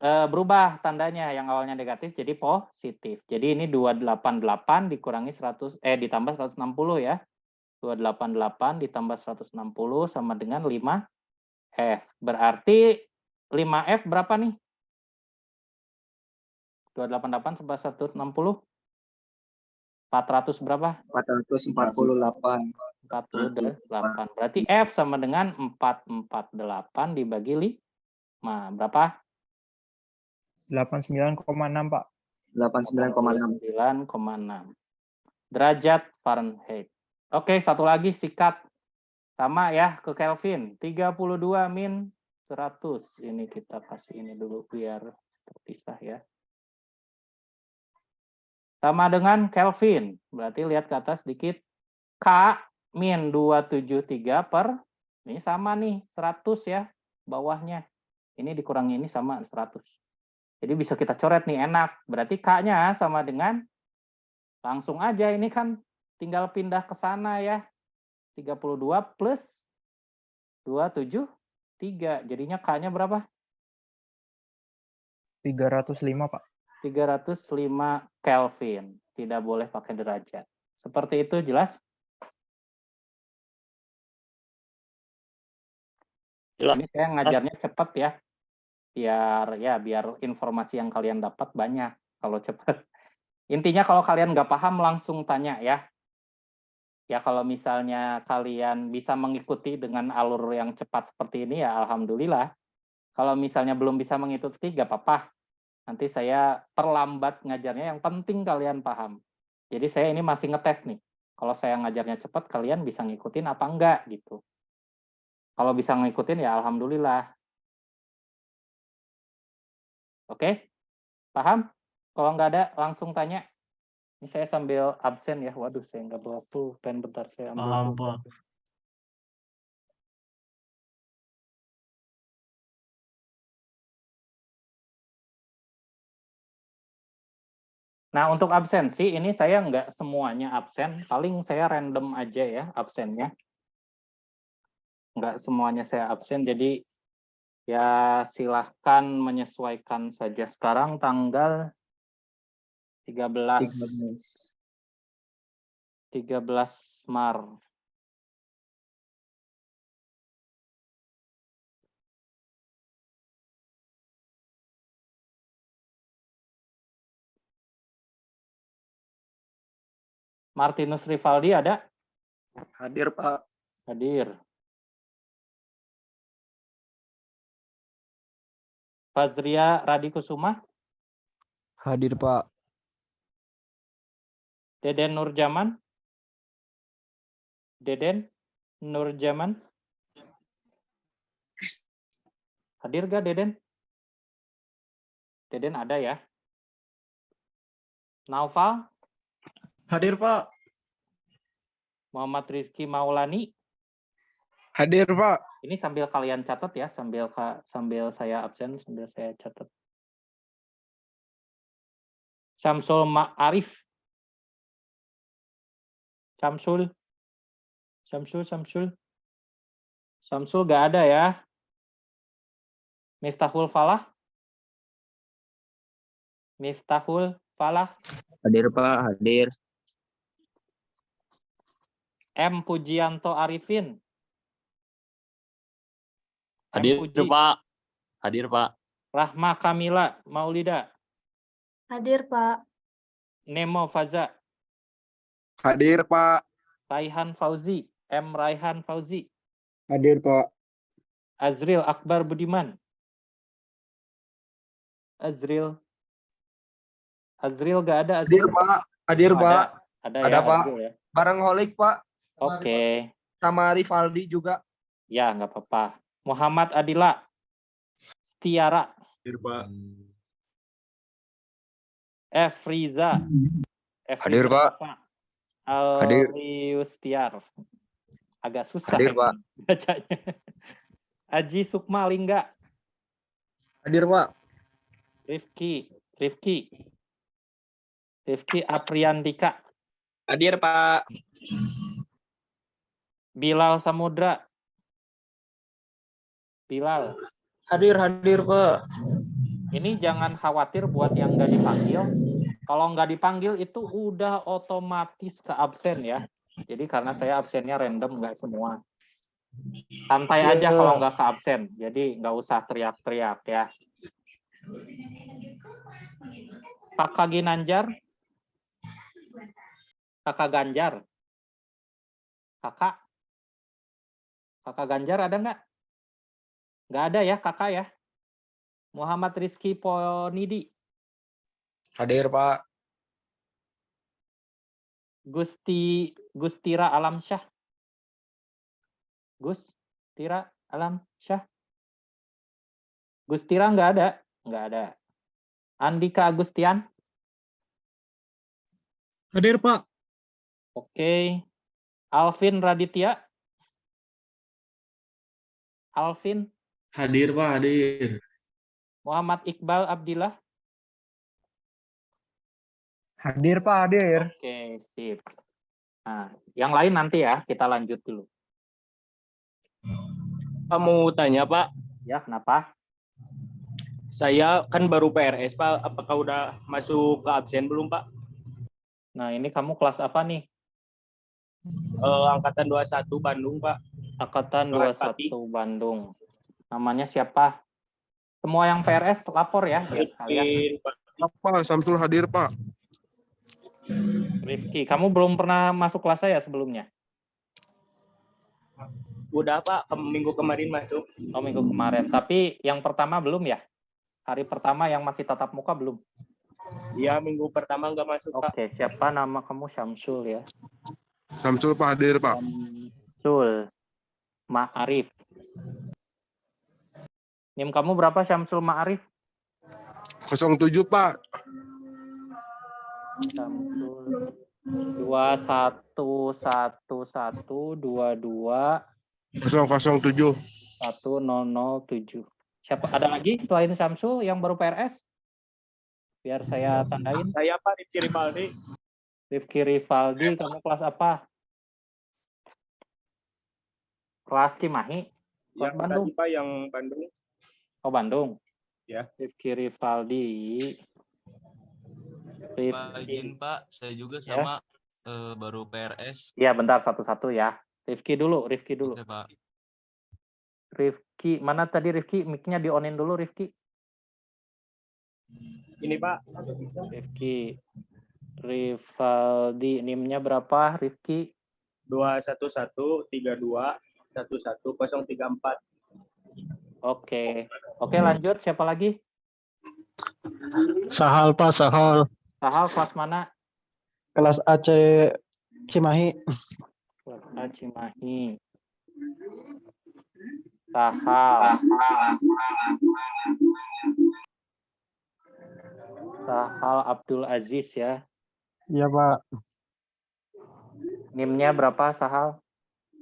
berubah tandanya, yang awalnya negatif jadi positif. Jadi ini 288 dikurangi 100 ditambah 160 ya. 288 ditambah 160 sama dengan 5F. Berarti 5F berapa nih? 288 tambah 160 400 berapa?
448.
48. Berarti F sama dengan 448 dibagi 5. Berapa?
89,6, Pak.
89,6.
89,6 derajat Fahrenheit. Oke, satu lagi sikat. Sama ya ke Kelvin. 32 min 100. Ini kita kasih ini dulu biar terpisah ya. Sama dengan Kelvin. Berarti lihat ke atas sedikit. K min 273 per, ini sama nih, 100 ya bawahnya. Ini dikurangi ini sama 100. Jadi bisa kita coret nih, enak. Berarti K-nya sama dengan, langsung aja ini kan tinggal pindah ke sana ya. 32 plus 273. Jadinya K-nya berapa?
305, Pak.
305 Kelvin. Tidak boleh pakai derajat. Seperti itu, jelas?
Jelas.
Ini saya ngajarnya cepat ya. Biar informasi yang kalian dapat banyak kalau cepat. Intinya kalau kalian nggak paham langsung tanya ya. Ya kalau misalnya kalian bisa mengikuti dengan alur yang cepat seperti ini ya alhamdulillah. Kalau misalnya belum bisa mengikuti nggak apa-apa. Nanti saya perlambat ngajarnya, yang penting kalian paham. Jadi saya ini masih ngetes nih. Kalau saya ngajarnya cepat kalian bisa ngikutin apa enggak gitu. Kalau bisa ngikutin ya alhamdulillah. Oke? Paham? Kalau nggak ada, langsung tanya. Ini saya sambil absen ya. Waduh, saya nggak bawa pulpen. Bentar, saya ambil
Paham,
pulpen.
Pak.
Nah, untuk absensi, ini saya nggak semuanya absen. Paling saya random aja ya absennya. Nggak semuanya saya absen, jadi ya silahkan menyesuaikan saja. Sekarang tanggal 13 13 Mar. Martinus Rivaldi ada?
Hadir, Pak.
Hadir. Fazria Radikusuma,
Hadir, Pak.
Deden Nurjaman. Deden Nurjaman. Hadir gak Deden? Deden ada ya? Naufal,
Hadir, Pak.
Muhammad Rizky Maulani.
Hadir, Pak.
Ini sambil kalian catat ya, sambil saya absen, sambil saya catat. Syamsul Ma'arif. Syamsul gak ada ya. Miftahul Falah.
Hadir, Pak. Hadir.
M. Pujianto Arifin.
Hadir,
Puji.
Pak. Hadir, Pak.
Rahma Kamila Maulida.
Hadir, Pak.
Nemo Faza.
Hadir, Pak.
Raihan Fauzi. M. Raihan Fauzi.
Hadir, Pak.
Azril Akbar Budiman. Azril gak ada Azril?
Pak. Hadir,
Oh,
Pak.
Ada
Ada,
ya,
Pak.
Azril ya.
Bareng Holik, Pak.
Oke.
Sama Rivaldi juga.
Ya, nggak apa-apa. Muhammad Adila. Stiara.
Hadir, Pak.
F. Riza.
Hadir, Pak. Hadir.
Alrius Tiar. Agak susah.
Hadir,
ini
Pak.
bacanya. Aji Sukma Lingga.
Hadir, Pak.
Rifki Apriandika.
Hadir, Pak.
Bilal Samudra. Bilal.
Hadir, Pak.
Ini jangan khawatir buat yang nggak dipanggil. Kalau nggak dipanggil itu udah otomatis ke absen ya. Jadi karena saya absennya random, nggak semua. Santai aja kalau nggak ke absen. Jadi nggak usah teriak-teriak ya. Kakak Ginanjar. Kakak Ganjar. Kakak Ganjar ada nggak? Nggak ada ya kakak ya. Muhammad Rizky Ponidi.
Hadir, Pak.
Gustira Alamsyah. Gustira Alamsyah. Gustira nggak ada. Nggak ada. Andika Agustian.
Hadir, Pak.
Oke. Alvin Raditya. Alvin.
Hadir, Pak. Hadir.
Muhammad Iqbal Abdillah.
Hadir, Pak. Hadir.
Oke, sip. Nah, yang lain nanti ya, kita lanjut dulu.
Mau tanya, Pak.
Ya, kenapa?
Saya kan baru PRS, Pak. Apakah udah masuk ke absen belum, Pak?
Nah, ini kamu kelas apa nih?
Angkatan 21 Bandung, Pak.
Angkatan
Kelas
21 Bandung. Namanya siapa? Semua yang PRS lapor ya, biar sekalian.
Pak, Samsul hadir, Pak.
Rifki, kamu belum pernah masuk kelas saya sebelumnya?
Udah, Pak. Minggu kemarin masuk.
Oh, minggu kemarin. Tapi yang pertama belum ya? Hari pertama yang masih tatap muka belum?
Iya, minggu pertama nggak masuk, Pak.
Oke, siapa nama kamu? Syamsul ya?
Samsul, Pak, hadir, Pak.
Syamsul Ma'arif. NIM kamu berapa, Syamsul Ma'arif?
07, Pak.
Syamsul 211122
007.
1007. Siapa ada lagi selain Syamsul yang baru PRS? Biar saya tandain.
Saya, Pak, Rifki Rivaldi.
Rifki Rivaldi, kamu kelas apa? Kelas Cimahi? Kelas
Yang
Bandung?
tadi, Pak, yang Bandung.
Oh, Bandung.
Ya.
Rifki Rivaldi.
Pak, izin Pak, saya juga sama
Baru PRS.
Iya, bentar satu-satu ya. Rifki dulu.
Oke, Pak.
Rifki, mana tadi Rifki? Mic-nya di-on-in dulu, Rifki.
Ini Pak.
Rifki. Rivaldi, NIM-nya berapa, Rifki?
21132 11034.
Oke, lanjut. Siapa lagi?
Sahal Pak, Sahal.
Sahal kelas mana?
Kelas AC Cimahi.
Kelas A Cimahi. Sahal Abdul Aziz ya.
Iya Pak.
NIM-nya berapa, Sahal?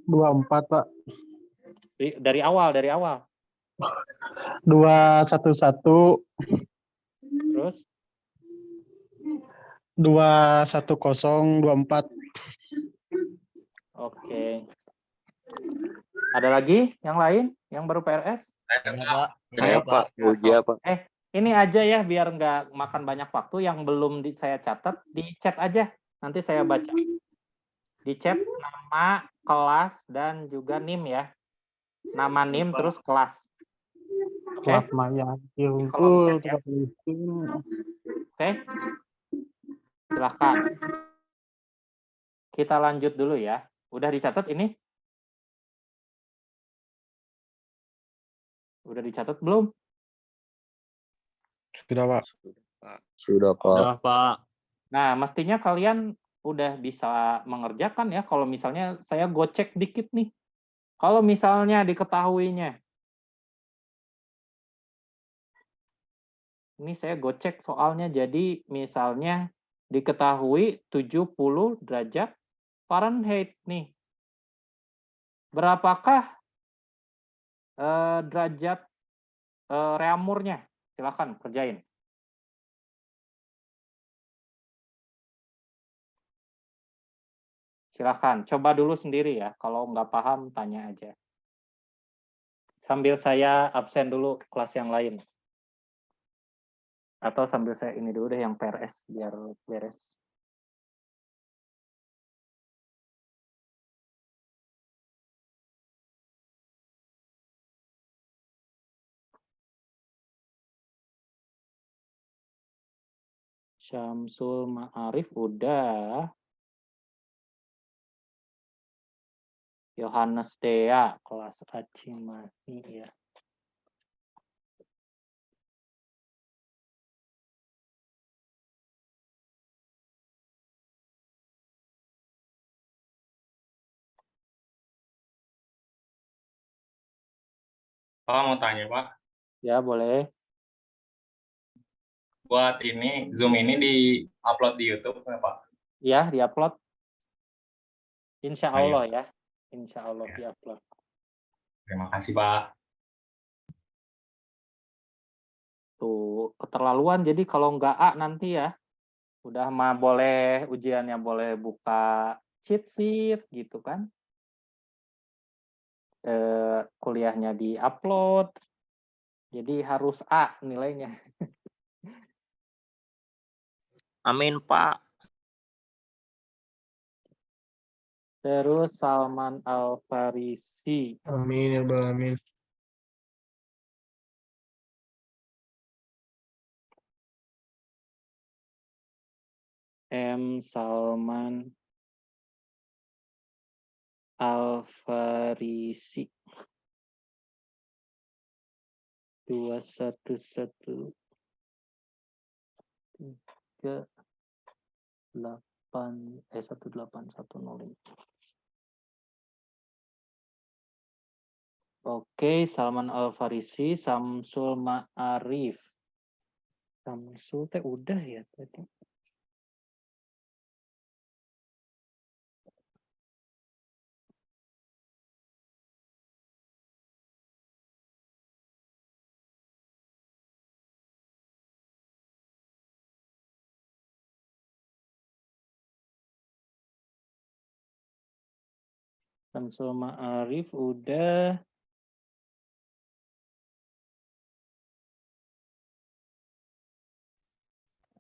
24 Pak.
Dari awal.
211
Terus
21024.
oke. Ada lagi yang lain yang baru PRS?
Saya Pak. Ugia Pak.
Ini aja ya biar nggak makan banyak waktu. Yang belum saya catat di chat aja. Nanti saya baca. Di chat nama, kelas, dan juga NIM ya. Nama NIM terus kelas. Oke?
Kelas Maya.
Oke. Silahkan. Kita lanjut dulu ya. Udah dicatat ini? Udah dicatat belum?
Sudah Pak.
Sudah Pak.
Udah, Pak.
Nah, mestinya kalian udah bisa mengerjakan ya. Kalau misalnya saya gocek dikit nih. Kalau misalnya diketahuinya. Ini saya gocek soalnya. Jadi misalnya diketahui 70 derajat Fahrenheit nih. Berapakah derajat reamurnya? Silakan kerjain. Silakan, coba dulu sendiri ya. Kalau nggak paham, tanya aja. Sambil saya absen dulu kelas yang lain. Atau sambil saya ini dulu deh yang PRS, biar beres. Syamsul Ma'arif udah. Yohanes Dea, kelas A Cimahi ya.
Pak mau tanya Pak,
Ya boleh.
buat ini Zoom ini di-upload di YouTube nggak Pak?
Ya, diupload. Insya
Ayo.
Allah ya. Insya Allah diupload.
Terima kasih Pak.
Tuh, keterlaluan. Jadi kalau nggak A nanti ya. Udah mah boleh ujiannya boleh buka cheat sheet gitu kan. Kuliahnya di-upload. Jadi harus A nilainya.
Amin, Pak.
Terus Salman Al-Farisi.
Amin ya Rabbal alamin.
M. Salman Al-Farisi. 211 3 8 18105. Oke, Salman Al-Farisi, Samsul Ma'arif. Samsul teh udah ya tadi. Samsul Ma'arif udah.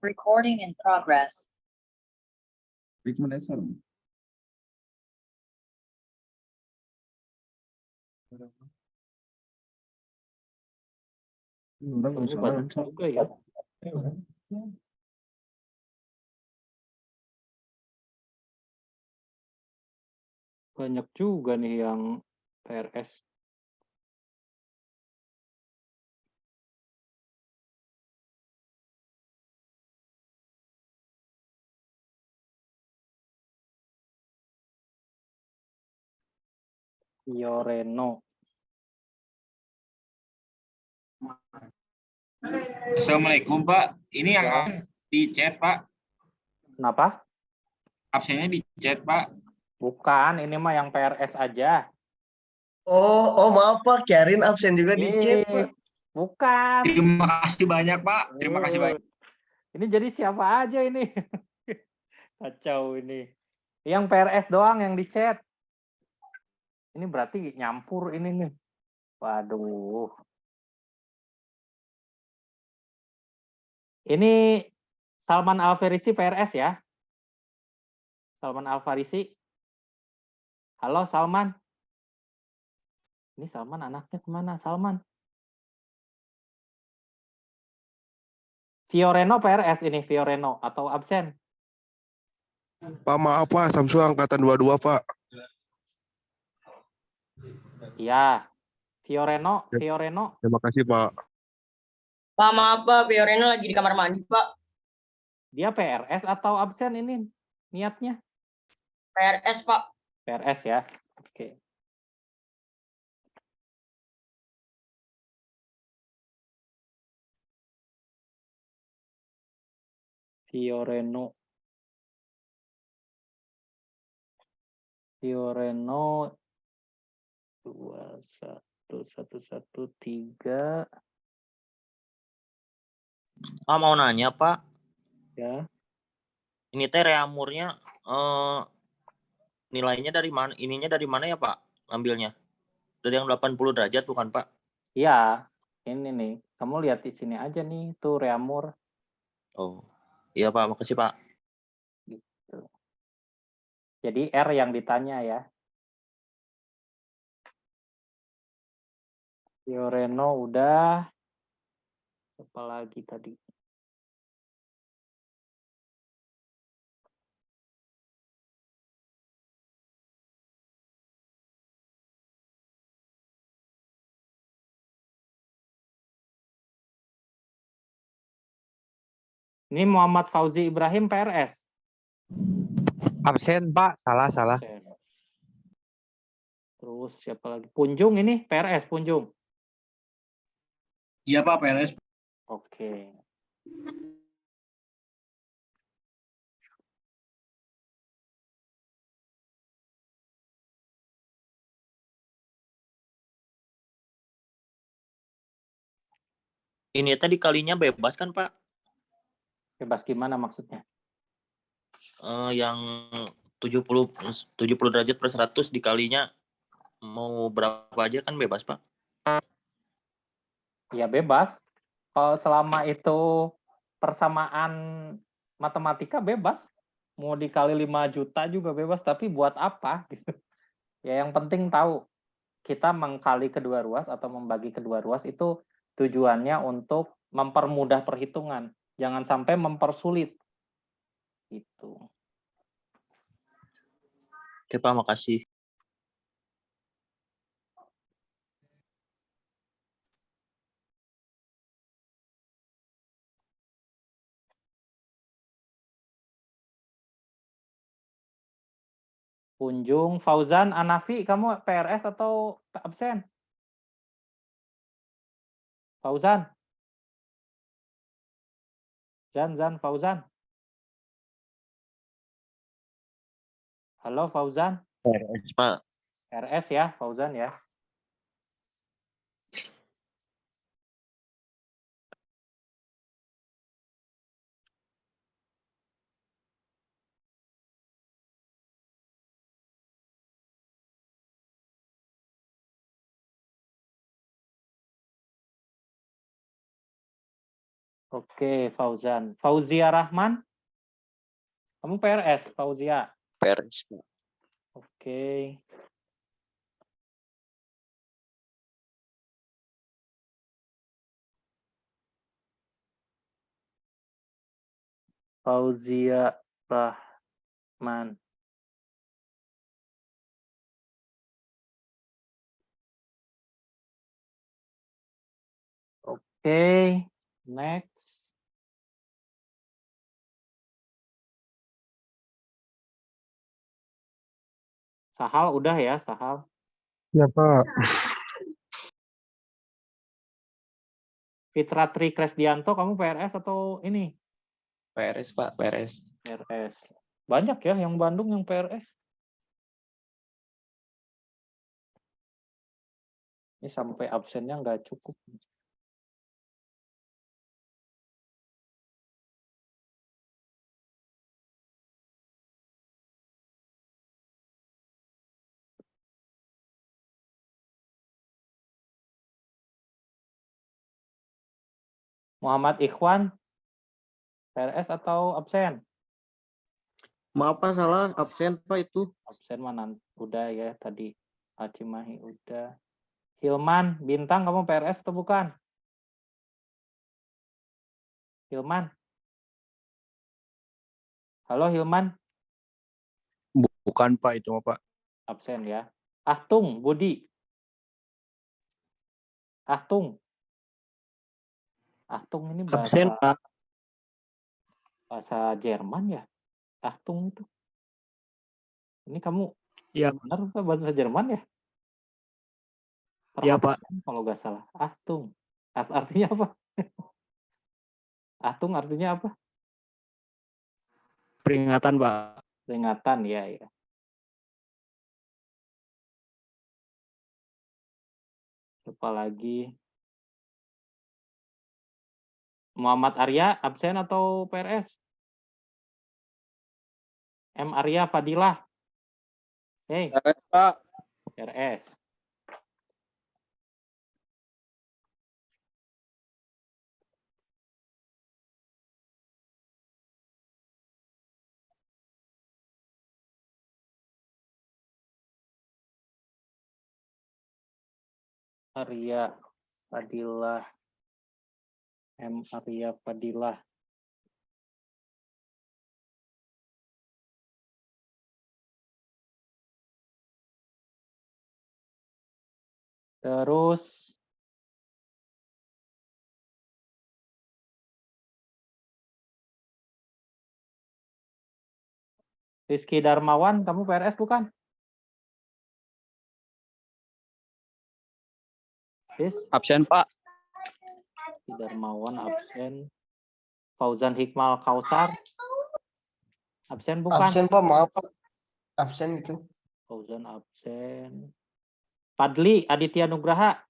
Recording in progress.
Oh, ini banyak juga ya. Banyak juga nih yang PRS. Fioreno.
Assalamualaikum Pak. Ini yang
Ya.
di chat Pak.
Kenapa?
Absennya di chat Pak.
Bukan, ini mah yang PRS aja.
Oh, maaf Pak, Kyarin absen juga di chat, Pak.
Bukan.
Terima kasih banyak Pak. Terima kasih banyak.
Ini jadi siapa aja ini? Kacau ini. Yang PRS doang yang di chat. Ini berarti nyampur ini nih. Waduh. Ini Salman Al-Farisi PRS ya. Salman Al-Farisi. Halo Salman. Ini Salman anaknya kemana? Salman. Fioreno PRS ini, Fioreno atau absen?
Pak maaf Pak, Samsul angkatan 22 Pak.
Iya. Fioreno.
Terima kasih Pak.
Pak, maaf Pak, Fioreno lagi di kamar mandi Pak.
Dia PRS atau absen ini niatnya?
PRS Pak.
PRS ya. Oke. Fioreno 21113
Mau nanya Pak,
ya.
ini teh reamurnya nilainya dari mana? Ininya dari mana ya Pak? Ngambilnya dari yang 80 derajat bukan Pak?
Iya, ini nih. Kamu lihat di sini aja nih, tuh reamur.
Oh, iya Pak, makasih Pak.
Gitu. Jadi R yang ditanya ya. Fioreno udah. Apa lagi tadi? Ini Muhammad Fauzi Ibrahim PRS.
Absen Pak, salah.
Absen. Terus siapa lagi? Punjung ini PRS Punjung.
Iya Pak PRS.
Oke.
Ini tadi kalinya bebas kan Pak?
Bebas gimana maksudnya?
Yang 70 derajat per 100 dikalinya mau berapa aja kan bebas Pak?
Ya bebas. Kalau selama itu persamaan matematika bebas. Mau dikali 5 juta juga bebas, tapi buat apa gitu. Ya yang penting tahu kita mengkali kedua ruas atau membagi kedua ruas itu tujuannya untuk mempermudah perhitungan. Jangan sampai mempersulit. Gitu.
Oke Pak, makasih.
Punjung, Fauzan, Anafi, kamu PRS atau absen? Fauzan? Zan, Fauzan? Halo Fauzan?
PRS Pak.
RS ya, Fauzan ya. Oke, Fauzan. Fauzia Rahman? Kamu PRS, Fauzia.
PRS.
Oke. Fauzia Rahman. Oke, next. Sahal udah ya, Sahal.
Ya Pak.
Fitratri Kresdianto, kamu PRS atau ini?
PRS Pak, PRS.
PRS. Banyak ya yang Bandung yang PRS. Ini sampai absennya nggak cukup. Muhammad Ikhwan, PRS atau absen?
Maaf Pak, salah absen Pak itu.
Absen mana? Udah ya tadi. Acimahi udah. Hilman, Bintang, kamu PRS atau bukan? Hilman. Halo Hilman.
Bukan Pak itu Pak.
Absen ya. Ahtung, Budi. Ahtung. Ahtung ini bahasa,
Absen Pak.
bahasa Jerman ya? Achtung itu. Ini kamu
Iya.
benar bahasa Jerman ya?
Iya Pak.
Kalau nggak salah. Achtung. Artinya apa? Achtung artinya apa?
Peringatan Pak.
Peringatan ya. Ya. Lupa lagi. Muhammad Arya absen atau PRS? M Arya Fadilah. Hey.
PRS Pak.
PRS. Arya Fadilah. M Arya Fadilah. Terus Rizky Darmawan, kamu PRS bukan?
Absen Pak.
Rizky Darmawan absen. Fauzan Hikmal Kausar. Absen bukan?
Absen Pak, maaf Pak. Absen itu.
Fauzan absen. Padli Aditya Nugraha.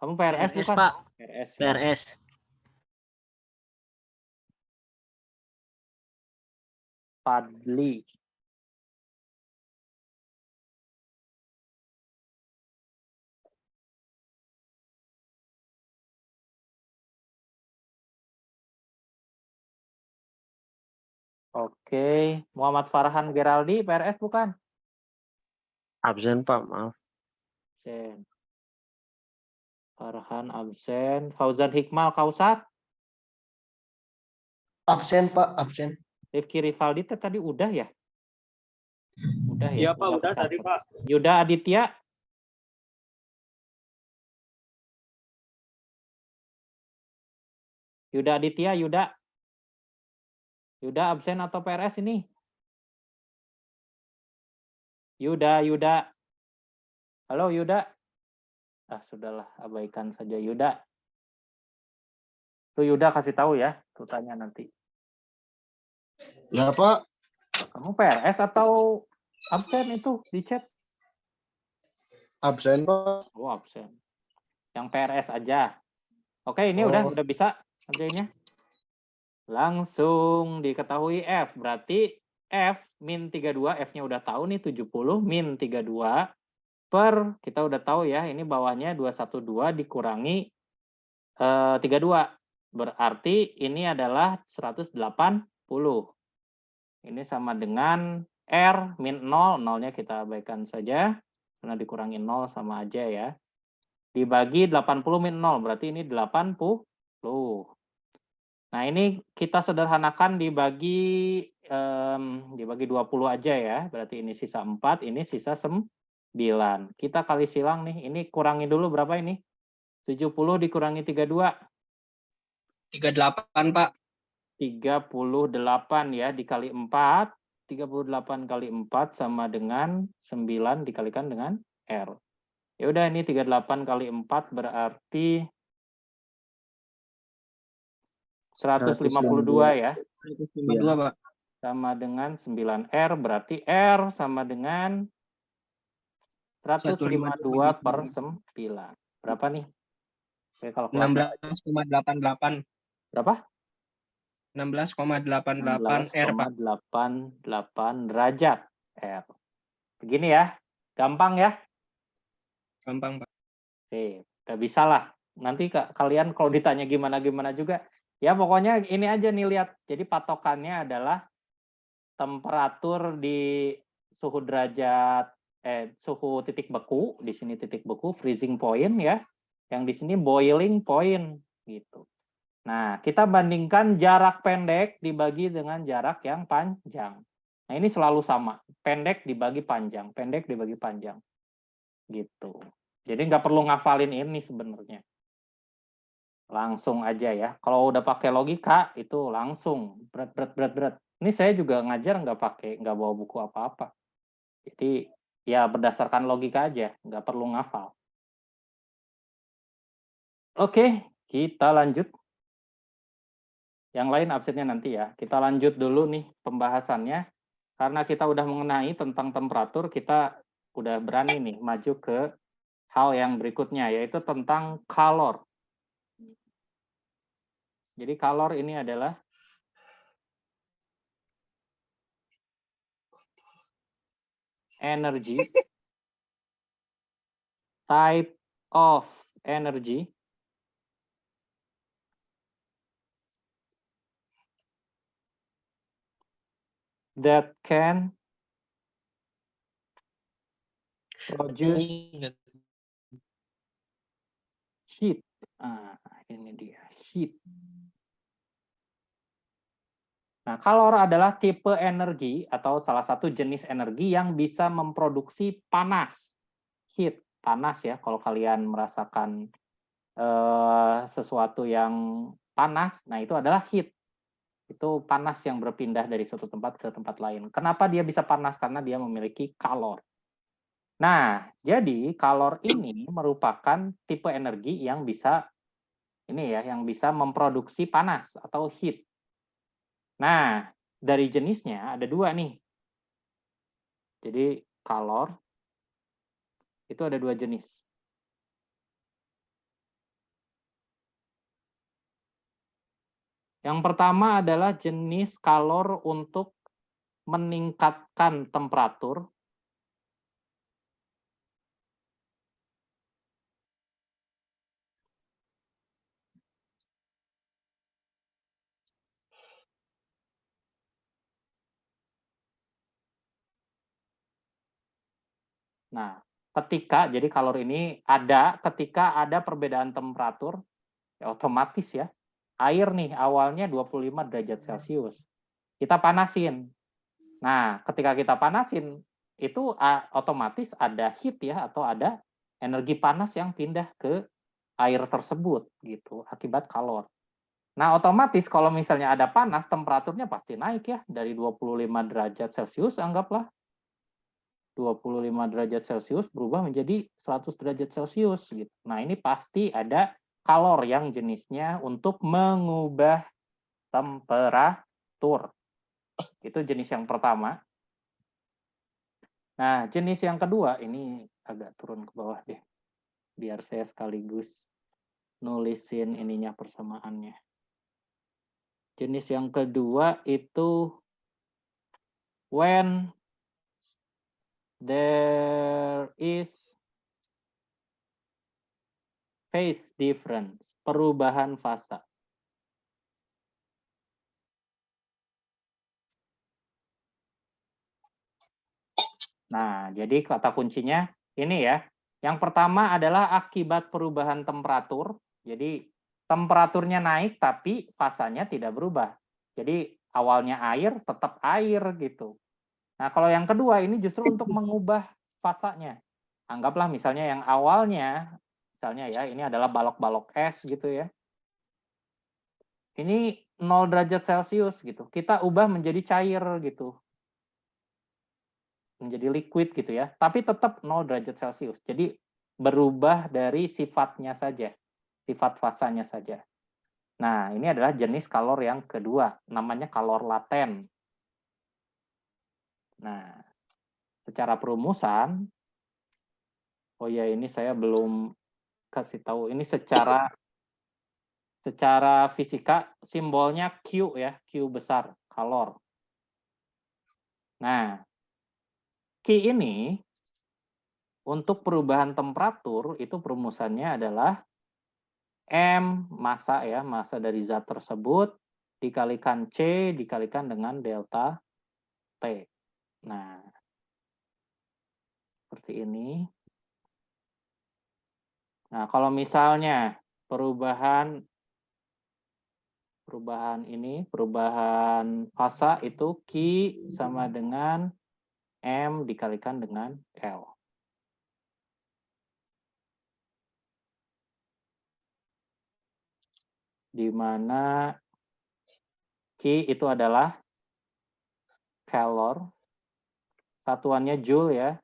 Kamu PRS
PRS,
bukan?
Pak.
PRS. ya.
PRS.
Padli. Oke, Muhammad Farhan Geraldi, PRS bukan?
Absen Pak, maaf.
Absen. Farhan absen. Fauzan Hikmal Kausar.
Absen Pak, absen.
Rifki Rivaldi tadi udah ya? Udah ya?
Iya Pak, udah
tercatat.
tadi Pak.
Yuda Aditya. Yuda Aditya, Yuda. Yuda absen atau PRS ini? Yuda. Halo Yuda. Ah, sudahlah, abaikan saja Yuda. Tuh Yuda kasih tahu ya, tuh tanya nanti.
Ya Pak.
Kamu PRS atau absen itu di chat?
Absen Pak.
Oh, absen. Yang PRS aja. Oke, ini udah bisa ngerjainnya. Langsung diketahui F. Berarti F min 32, F-nya udah tahu nih 70 min 32 per, kita udah tahu ya, ini bawahnya 212 dikurangi 32. Berarti ini adalah 180. Ini sama dengan R min 0, 0-nya kita abaikan saja, karena dikurangi 0 sama aja ya. Dibagi 80 min 0, berarti ini 80. Nah, ini kita sederhanakan dibagi 20 aja ya, berarti ini sisa 4, ini sisa 9. Kita kali silang nih, ini kurangi dulu berapa ini? 70 dikurangi 32.
38, Pak.
38 ya, dikali 4. 38 kali 4 sama dengan 9 dikalikan dengan R. Ya udah, ini 38 kali 4 berarti 152 ya.
152, Pak.
Sama dengan 9R, berarti R sama dengan 152 per 9. Berapa nih? Oke, kalkulator.
16,88.
Berapa?
16,88 R, Pak.
16,88 derajat R. Begini ya. Gampang ya?
Gampang, Pak.
Oke, udah bisa lah. Nanti kalian kalau ditanya gimana-gimana juga, ya pokoknya ini aja nih lihat. Jadi patokannya adalah temperatur di suhu derajat suhu titik beku, di sini titik beku, freezing point ya. Yang di sini boiling point gitu. Nah, kita bandingkan jarak pendek dibagi dengan jarak yang panjang. Nah, ini selalu sama. Pendek dibagi panjang, pendek dibagi panjang. Gitu. Jadi nggak perlu ngafalin ini sebenarnya. Langsung aja ya. Kalau udah pakai logika, itu langsung. Berat. Ini saya juga ngajar nggak bawa buku apa-apa. Jadi, ya berdasarkan logika aja. Nggak perlu ngafal. Oke, kita lanjut. Yang lain absennya nanti ya. Kita lanjut dulu nih pembahasannya. Karena kita udah mengenai tentang temperatur, kita udah berani nih maju ke hal yang berikutnya, yaitu tentang kalor. Jadi kalor ini adalah energy, type of energy that can produce heat. Ini dia, heat. Nah, kalor adalah tipe energi atau salah satu jenis energi yang bisa memproduksi panas. Heat, panas ya. Kalau kalian merasakan sesuatu yang panas, nah itu adalah heat. Itu panas yang berpindah dari suatu tempat ke tempat lain. Kenapa dia bisa panas? Karena dia memiliki kalor. Nah, jadi kalor ini merupakan tipe energi yang bisa yang bisa memproduksi panas atau heat. Nah, dari jenisnya ada 2 nih. Jadi kalor itu ada 2 jenis. Yang pertama adalah jenis kalor untuk meningkatkan temperatur. Nah, jadi kalor ini ada ketika ada perbedaan temperatur, ya otomatis ya. Air nih awalnya 25 derajat Celcius. Kita panasin. Nah, ketika kita panasin, itu otomatis ada heat ya, atau ada energi panas yang pindah ke air tersebut gitu, akibat kalor. Nah, otomatis kalau misalnya ada panas, temperaturnya pasti naik ya, dari 25 derajat Celcius, anggaplah 25 derajat Celcius berubah menjadi 100 derajat Celcius gitu. Nah, ini pasti ada kalor yang jenisnya untuk mengubah temperatur. Itu jenis yang pertama. Nah, jenis yang kedua, ini agak turun ke bawah deh. Biar saya sekaligus nulisin ininya persamaannya. Jenis yang kedua itu when there is phase difference, perubahan fasa. Nah, jadi kata kuncinya ini ya. Yang pertama adalah akibat perubahan temperatur. Jadi temperaturnya naik tapi fasanya tidak berubah. Jadi awalnya air tetap air gitu. Nah, kalau yang kedua ini justru untuk mengubah fasanya. Anggaplah misalnya yang awalnya, misalnya ya, ini adalah balok-balok es gitu ya. Ini 0 derajat Celcius gitu. Kita ubah menjadi cair gitu. Menjadi liquid gitu ya. Tapi tetap 0 derajat Celcius. Jadi berubah dari sifatnya saja. Sifat fasanya saja. Nah, ini adalah jenis kalor yang kedua. Namanya kalor laten. Nah, secara perumusan, oh ya ini saya belum kasih tahu. Ini secara fisika simbolnya Q ya, Q besar, kalor. Nah, Q ini untuk perubahan temperatur itu perumusannya adalah M massa ya, massa dari zat tersebut dikalikan C dikalikan dengan delta T. Nah, seperti ini. Nah, kalau misalnya perubahan fasa itu Q sama dengan M dikalikan dengan L. Di mana Q itu adalah calor, satuannya joule ya.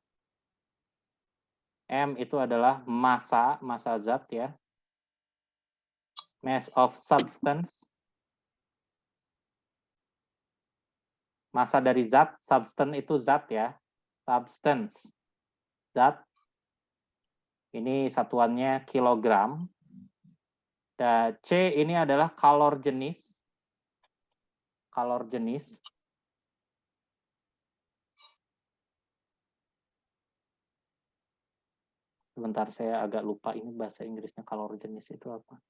M itu adalah massa zat ya. Mass of substance. Massa dari zat, substance itu zat ya. Substance. Zat. Ini satuannya kilogram. Dan C ini adalah kalor jenis. Kalor jenis. Sebentar, saya agak lupa ini bahasa Inggrisnya kalor jenis itu apa.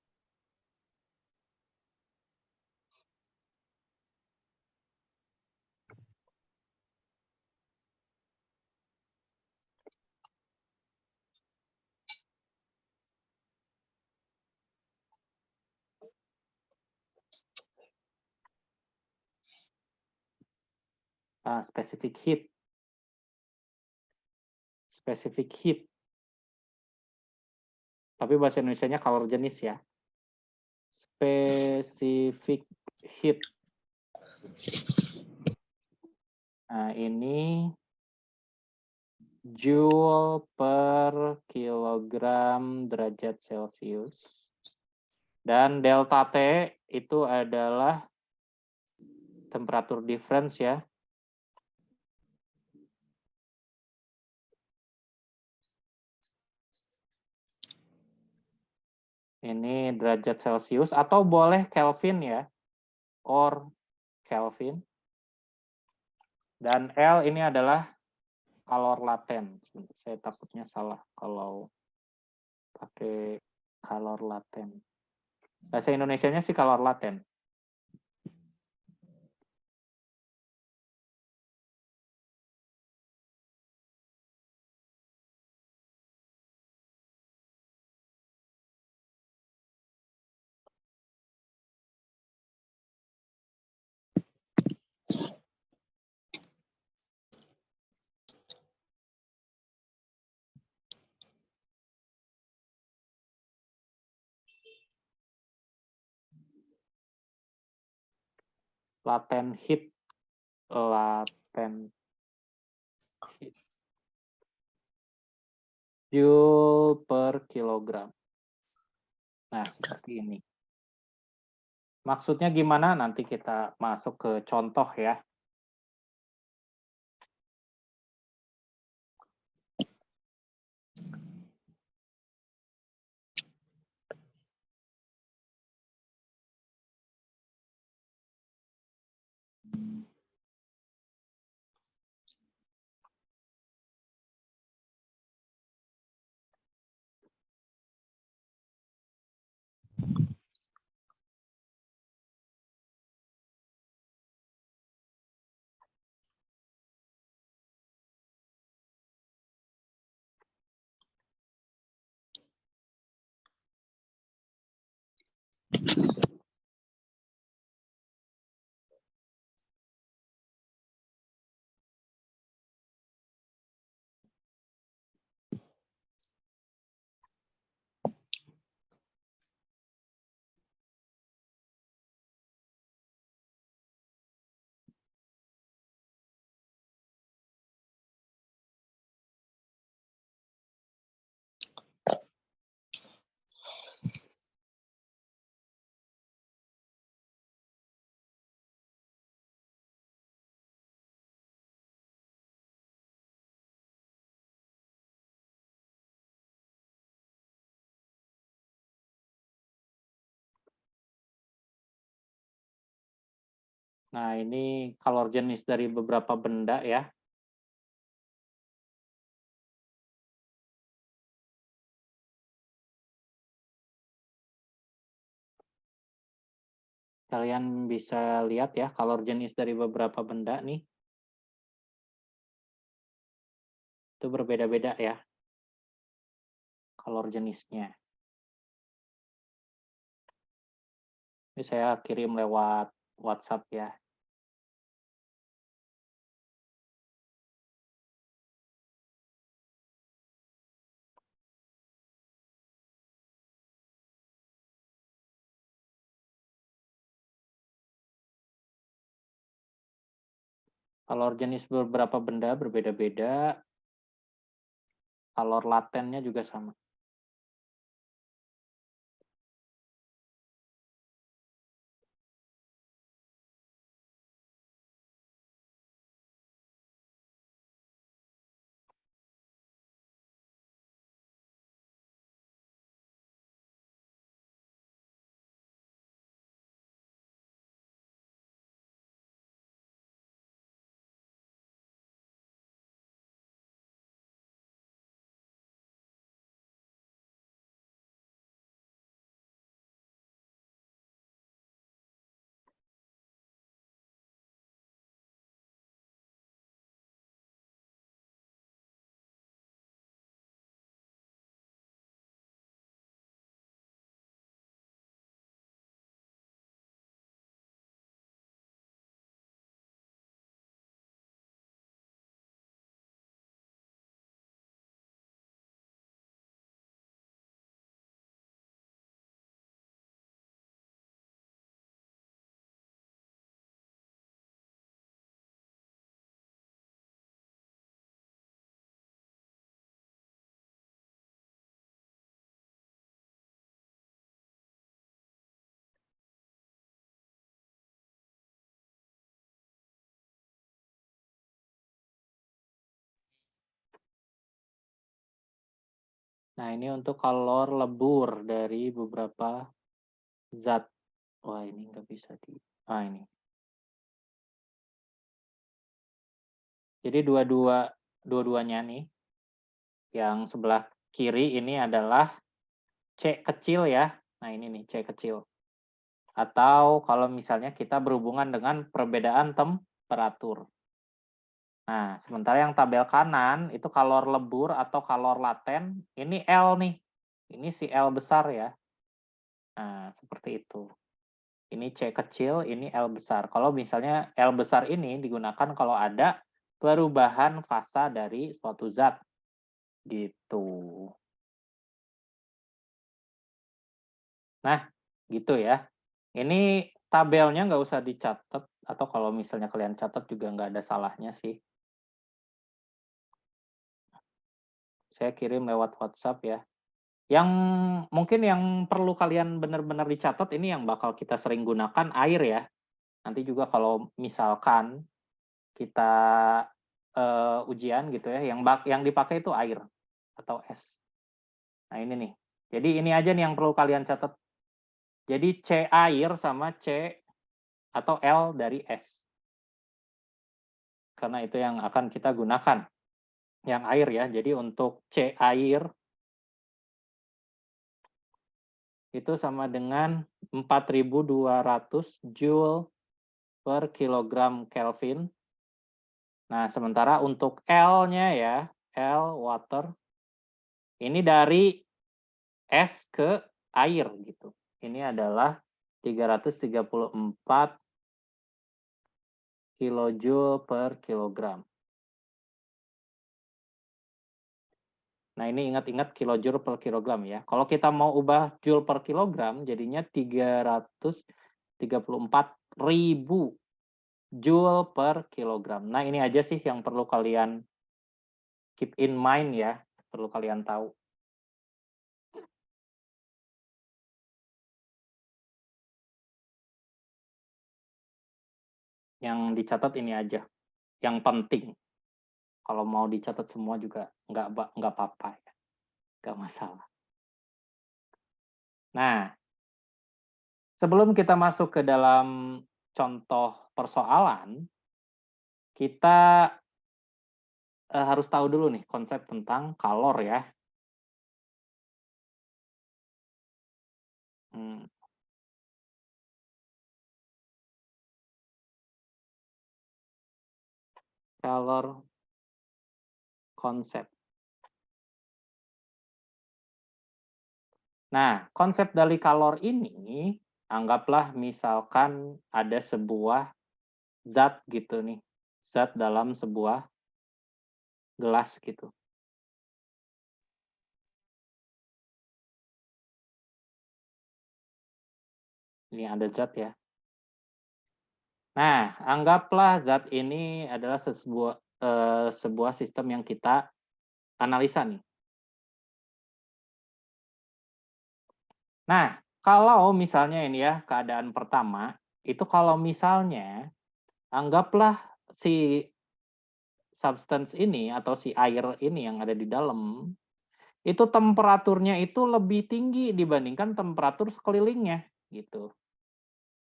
Specific heat. Specific heat. Tapi bahasa Indonesianya kalor jenis ya. Specific heat. Nah, ini joule per kilogram derajat Celcius. Dan delta T itu adalah temperatur difference ya. Ini derajat Celcius atau boleh Kelvin ya. Or Kelvin. Dan L ini adalah kalor laten. Saya takutnya salah kalau pakai kalor laten. Bahasa Indonesianya sih kalor laten. Latent heat. Latent heat. Joule per kilogram. Nah, seperti ini. Maksudnya gimana? Nanti kita masuk ke contoh ya. Nah, ini kalor jenis dari beberapa benda ya. Kalian bisa lihat ya kalor jenis dari beberapa benda nih. Itu berbeda-beda ya kalor jenisnya. Ini saya kirim lewat WhatsApp ya. Kalor jenis beberapa benda berbeda-beda. Kalor latennya juga sama. Nah, ini untuk kalor lebur dari beberapa zat. Wah, ini nggak bisa di... ini. Jadi dua-duanya nih, yang sebelah kiri ini adalah C kecil ya. Nah, ini nih C kecil. Atau kalau misalnya kita berhubungan dengan perbedaan temperatur. Nah, sementara yang tabel kanan itu kalor lebur atau kalor laten, ini L nih. Ini si L besar ya. Nah, seperti itu. Ini C kecil, ini L besar. Kalau misalnya L besar ini digunakan kalau ada perubahan fasa dari suatu zat. Gitu. Nah, gitu ya. Ini tabelnya nggak usah dicatat, atau kalau misalnya kalian catat juga nggak ada salahnya sih. Saya kirim lewat WhatsApp ya. Yang mungkin yang perlu kalian benar-benar dicatat ini yang bakal kita sering gunakan air ya. Nanti juga kalau misalkan kita ujian gitu ya, yang dipakai itu air atau es. Nah ini nih. Jadi ini aja nih yang perlu kalian catat. Jadi C air sama C atau L dari S. Karena itu yang akan kita gunakan. Yang air ya. Jadi untuk C air itu sama dengan 4.200 Joule per kilogram Kelvin. Nah, sementara untuk L-nya ya, L water, ini dari es ke air gitu. ini adalah 334 kilojoule per kilogram. Nah, ini ingat-ingat kilojoule per kilogram ya. Kalau kita mau ubah joule per kilogram, jadinya 334.000 joule per kilogram. Nah, ini aja sih yang perlu kalian keep in mind ya, perlu kalian tahu. Yang dicatat ini aja, yang penting. Kalau mau dicatat semua juga nggak apa-apa ya, nggak masalah. Nah, sebelum kita masuk ke dalam contoh persoalan, kita harus tahu dulu nih konsep tentang kalor ya. Kalor konsep. Nah, konsep dari kalor ini, anggaplah misalkan ada sebuah zat gitu nih, zat dalam sebuah gelas gitu. Ini ada zat ya. Nah, anggaplah zat ini adalah sebuah sistem yang kita analisa nih. Nah, kalau misalnya ini ya, keadaan pertama, itu kalau misalnya, anggaplah si substance ini atau si air ini yang ada di dalam, itu temperaturnya itu lebih tinggi dibandingkan temperatur sekelilingnya, gitu.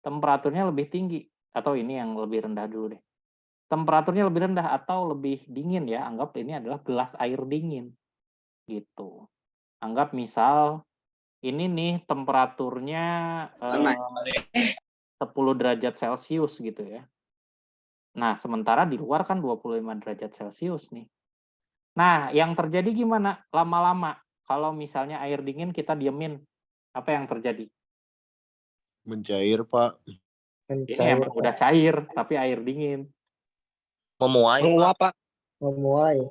Temperaturnya lebih tinggi, atau ini yang lebih rendah dulu deh. Temperaturnya lebih rendah atau lebih dingin ya, anggap ini adalah gelas air dingin, gitu. Anggap misal, ini nih temperaturnya 10 derajat Celcius gitu ya. Nah, sementara di luar kan 25 derajat Celcius nih. Nah, yang terjadi gimana lama-lama? Kalau misalnya air dingin kita diemin, apa yang terjadi?
Mencair, Pak.
Ini emang udah cair, tapi air dingin.
Memuai, Pak.
Memuai.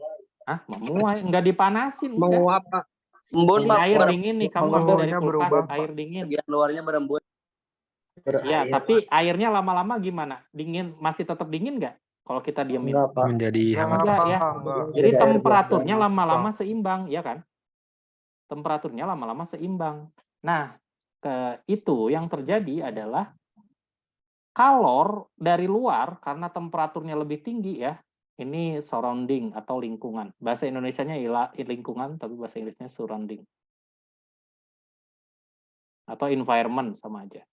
Ah, memuai, nggak dipanasin.
Menguap, Pak.
Embun,
Ini
Pak.
air dingin nih, kamu ambil dari kulkas, air dingin.
Bagian luarnya berembun.
Ya, tapi airnya lama-lama gimana? Dingin, masih tetap dingin nggak? Kalau kita diemin?
Enggak, Pak.
Menjadi hangat.
Enggak ya. Jadi
Jadi air
temperaturnya
biasa.
lama-lama seimbang, ya kan? Temperaturnya lama-lama seimbang. Nah, itu yang terjadi adalah kalor dari luar karena temperaturnya lebih tinggi ya. Ini surrounding atau lingkungan. Bahasa Indonesianya lingkungan, tapi bahasa Inggrisnya surrounding. Atau environment sama aja.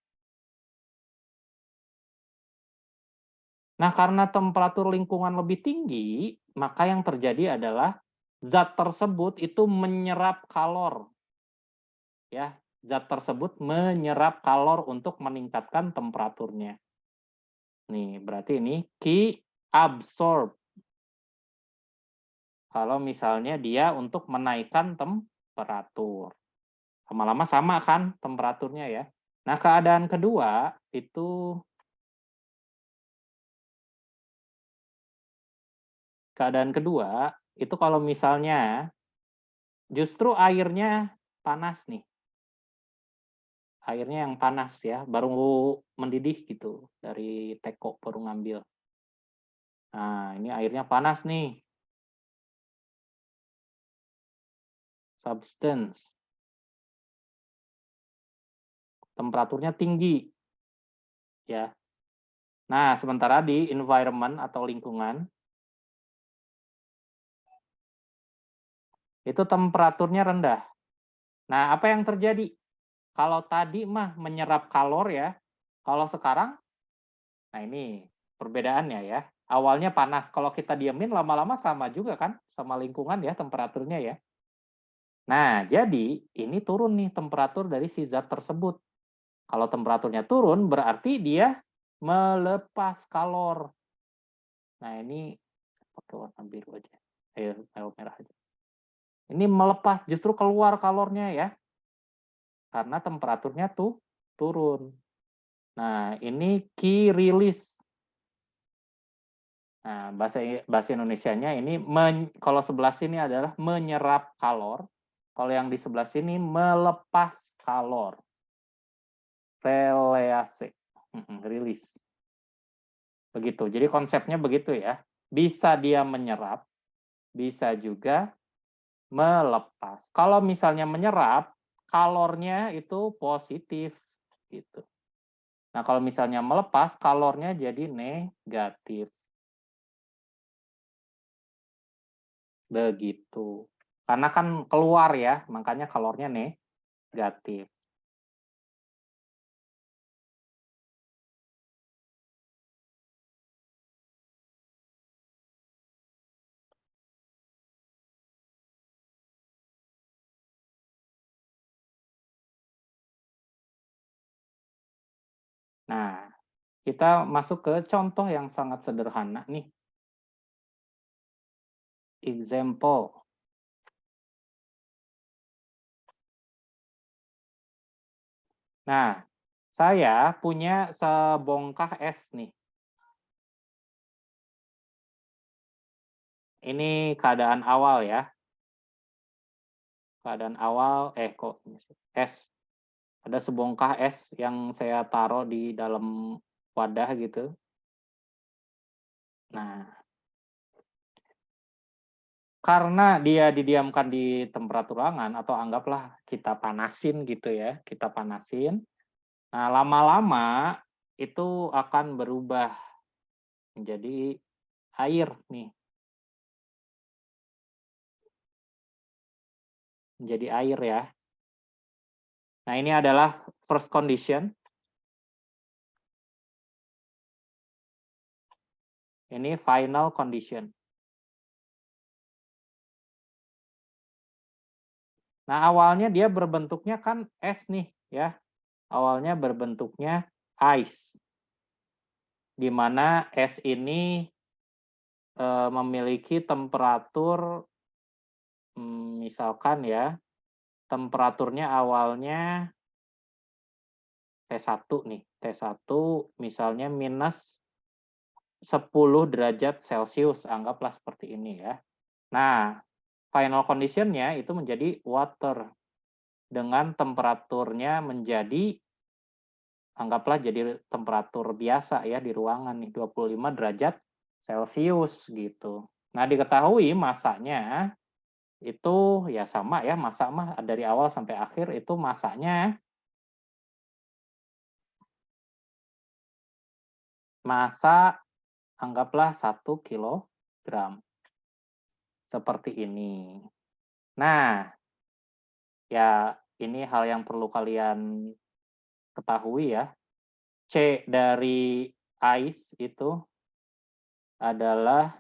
Nah, karena temperatur lingkungan lebih tinggi, maka yang terjadi adalah zat tersebut itu menyerap kalor. Ya, zat tersebut menyerap kalor untuk meningkatkan temperaturnya. Nih, berarti ini Q absorb. Kalau misalnya dia untuk menaikkan temperatur. Lama-lama sama kan temperaturnya ya. Nah, keadaan kedua itu kalau misalnya justru airnya panas nih. Airnya yang panas ya, baru mendidih gitu dari teko baru ngambil. Nah, ini airnya panas nih. Substance. Temperaturnya tinggi. Ya. Nah, sementara di environment atau lingkungan itu temperaturnya rendah. Nah, apa yang terjadi? Kalau tadi mah menyerap kalor ya, kalau sekarang, nah ini perbedaannya ya. Awalnya panas, kalau kita diemin lama-lama sama juga kan, sama lingkungan ya temperaturnya ya. Nah, jadi ini turun nih temperatur dari si zat tersebut. Kalau temperaturnya turun, berarti dia melepas kalor. Nah, ini pakai warna biru aja. Ayo merah aja. Ini melepas, justru keluar kalornya ya. Karena temperaturnya tuh turun. Nah, ini key release. Nah, bahasa Indonesianya ini kalau sebelah sini adalah menyerap kalor, kalau yang di sebelah sini melepas kalor. Release, release. Begitu. Jadi konsepnya begitu ya. Bisa dia menyerap, bisa juga melepas. Kalau misalnya menyerap, kalornya itu positif gitu. Nah, kalau misalnya melepas, kalornya jadi negatif. Begitu. Karena kan keluar ya, makanya kalornya negatif. Nah, kita masuk ke contoh yang sangat sederhana nih. Example. Nah, saya punya sebongkah es nih. Ini keadaan awal ya. Keadaan awal, kok es. Ada sebongkah es yang saya taruh di dalam wadah gitu. Nah, karena dia didiamkan di temperatur ruangan atau anggaplah kita panasin gitu ya, kita panasin. Nah, lama-lama itu akan berubah menjadi air nih. Menjadi air ya. Nah, ini adalah first condition. Ini final condition. Nah, awalnya dia berbentuknya kan es nih ya. Awalnya berbentuknya ice. Di mana es ini memiliki temperatur misalkan ya, temperaturnya awalnya T1 nih. T1 misalnya minus 10 derajat Celcius, anggaplah seperti ini ya. Nah, final condition-nya itu menjadi water dengan temperaturnya menjadi anggaplah jadi temperatur biasa ya di ruangan nih 25 derajat Celcius gitu. Nah, diketahui masanya itu ya sama ya, massa mah dari awal sampai akhir itu massanya massa anggaplah 1 kilogram. Seperti ini. Nah, ya ini hal yang perlu kalian ketahui ya. C dari ice itu adalah,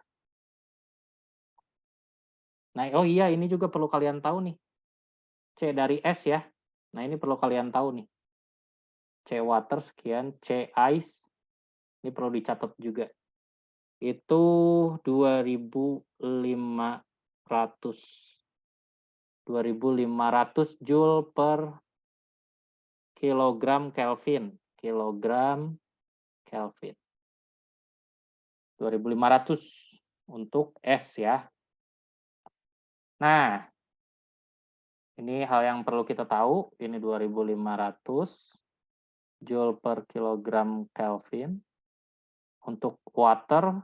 nah oh iya ini juga perlu kalian tahu nih. C dari es ya. Nah ini perlu kalian tahu nih. C water sekian, C ice. Ini perlu dicatat juga. Itu 2500 Joule per kilogram Kelvin. Kilogram Kelvin. 2500 untuk es ya. Nah, ini hal yang perlu kita tahu. Ini 2500 Joule per kilogram Kelvin. Untuk water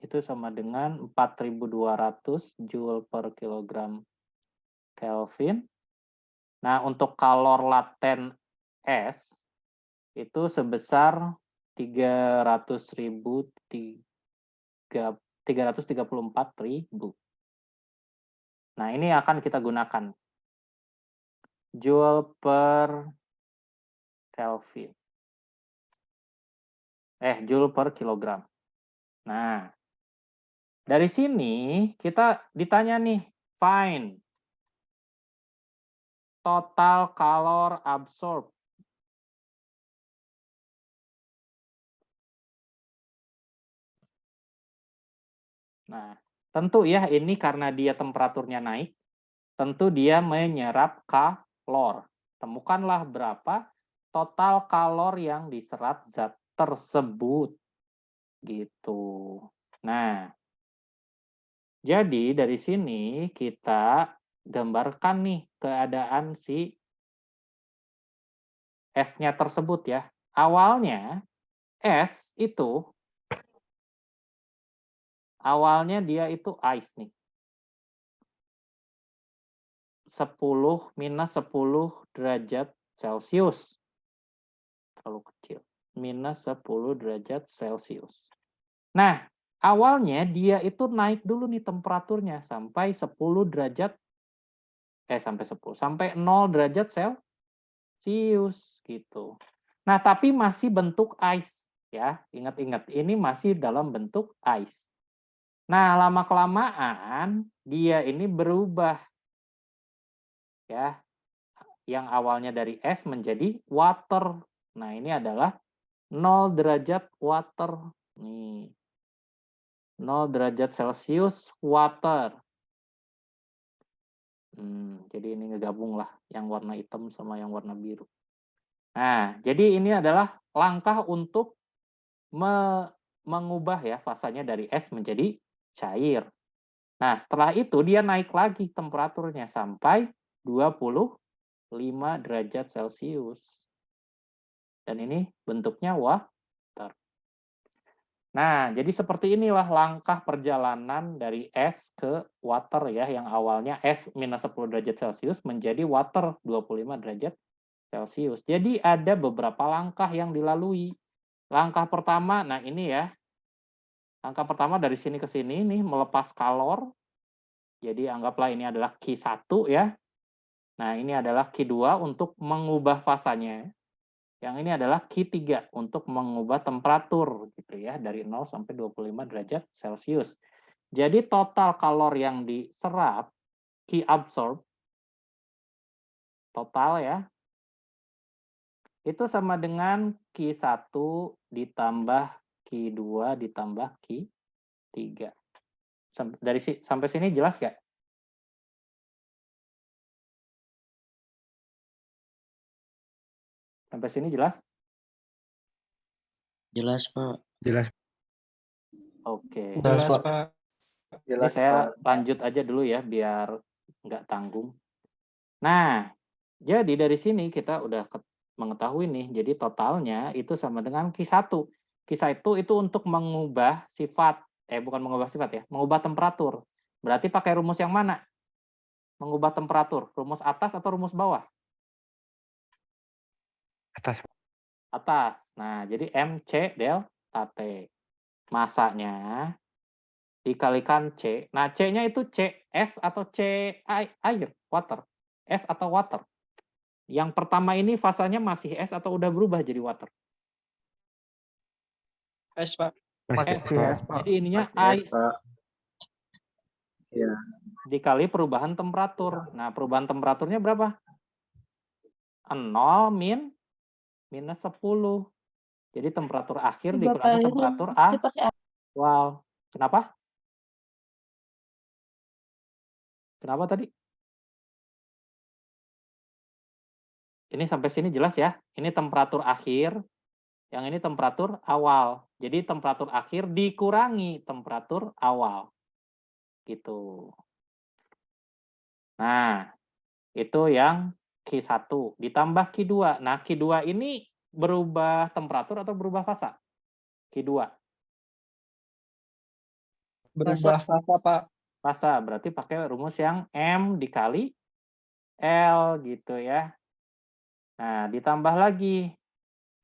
itu sama dengan 4200 Joule per kilogram Kelvin. Nah, untuk kalor laten es itu sebesar 334.000. Nah, ini akan kita gunakan. Joule per Kelvin. Joule per kilogram. Nah, dari sini kita ditanya nih, find total kalor absorb. Nah, tentu ya ini karena dia temperaturnya naik, tentu dia menyerap kalor. Temukanlah berapa total kalor yang diserap zat tersebut. Gitu. Nah, jadi dari sini kita gambarkan nih keadaan si S-nya tersebut ya. Awalnya S itu awalnya dia itu ice nih. 10 minus 10 derajat Celcius. Terlalu kecil. Minus 10 derajat Celcius. Nah, awalnya dia itu naik dulu nih temperaturnya sampai 10 derajat sampai 0 derajat Celcius gitu. Nah, tapi masih bentuk ice ya. Ingat-ingat, ini masih dalam bentuk ice. Nah, lama-kelamaan dia ini berubah ya. Yang awalnya dari es menjadi water. Nah, ini adalah 0 derajat water. Nih. 0 derajat Celcius water. Jadi ini ngegabung lah yang warna hitam sama yang warna biru. Nah, jadi ini adalah langkah untuk mengubah ya fasanya dari es menjadi cair. Nah, setelah itu dia naik lagi temperaturnya sampai 25 derajat Celcius. Dan ini bentuknya water. Nah, jadi seperti inilah langkah perjalanan dari es ke water ya, yang awalnya es minus 10 derajat Celcius menjadi water 25 derajat Celcius. Jadi ada beberapa langkah yang dilalui. Langkah pertama, nah ini ya, langkah pertama dari sini ke sini nih melepas kalor. Jadi anggaplah ini adalah Q1 ya. Nah, ini adalah Q2 untuk mengubah fasanya. Yang ini adalah Q3 untuk mengubah temperatur gitu ya dari 0 sampai 25 derajat Celcius. Jadi total kalor yang diserap Q absorb total ya itu sama dengan Q1 ditambah Q2 ditambah Q3. Sampai sini jelas nggak? Sampai sini jelas?
Jelas, Pak.
Jelas.
Oke.
Jelas, Pak.
Ini saya lanjut aja dulu ya, biar nggak tanggung. Nah, jadi dari sini kita udah mengetahui nih, jadi totalnya itu sama dengan Q1. Q1 itu untuk mengubah sifat, bukan mengubah sifat ya, mengubah temperatur. Berarti pakai rumus yang mana? Mengubah temperatur, rumus atas atau rumus bawah?
Atas.
Atas. Nah, jadi MC delta T. Masanya dikalikan C. Nah, C-nya itu CS atau C air, water. S atau water. Yang pertama ini fasanya masih S atau udah berubah jadi water?
S, Pak.
S. Jadi ininya ice.
Iya.
Dikali perubahan temperatur. Nah, perubahan temperaturnya berapa? 0 minus 10. Jadi temperatur akhir dikurangi temperatur awal. Kenapa? Kenapa tadi? Ini sampai sini jelas ya. Ini temperatur akhir, yang ini temperatur awal. Jadi temperatur akhir dikurangi temperatur awal. Gitu. Nah, itu yang Q1 ditambah Q2. Nah, Q2 ini berubah temperatur atau berubah fasa? Q2.
Berubah fasa, Pak.
Fasa, berarti pakai rumus yang M dikali L gitu ya. Nah, ditambah lagi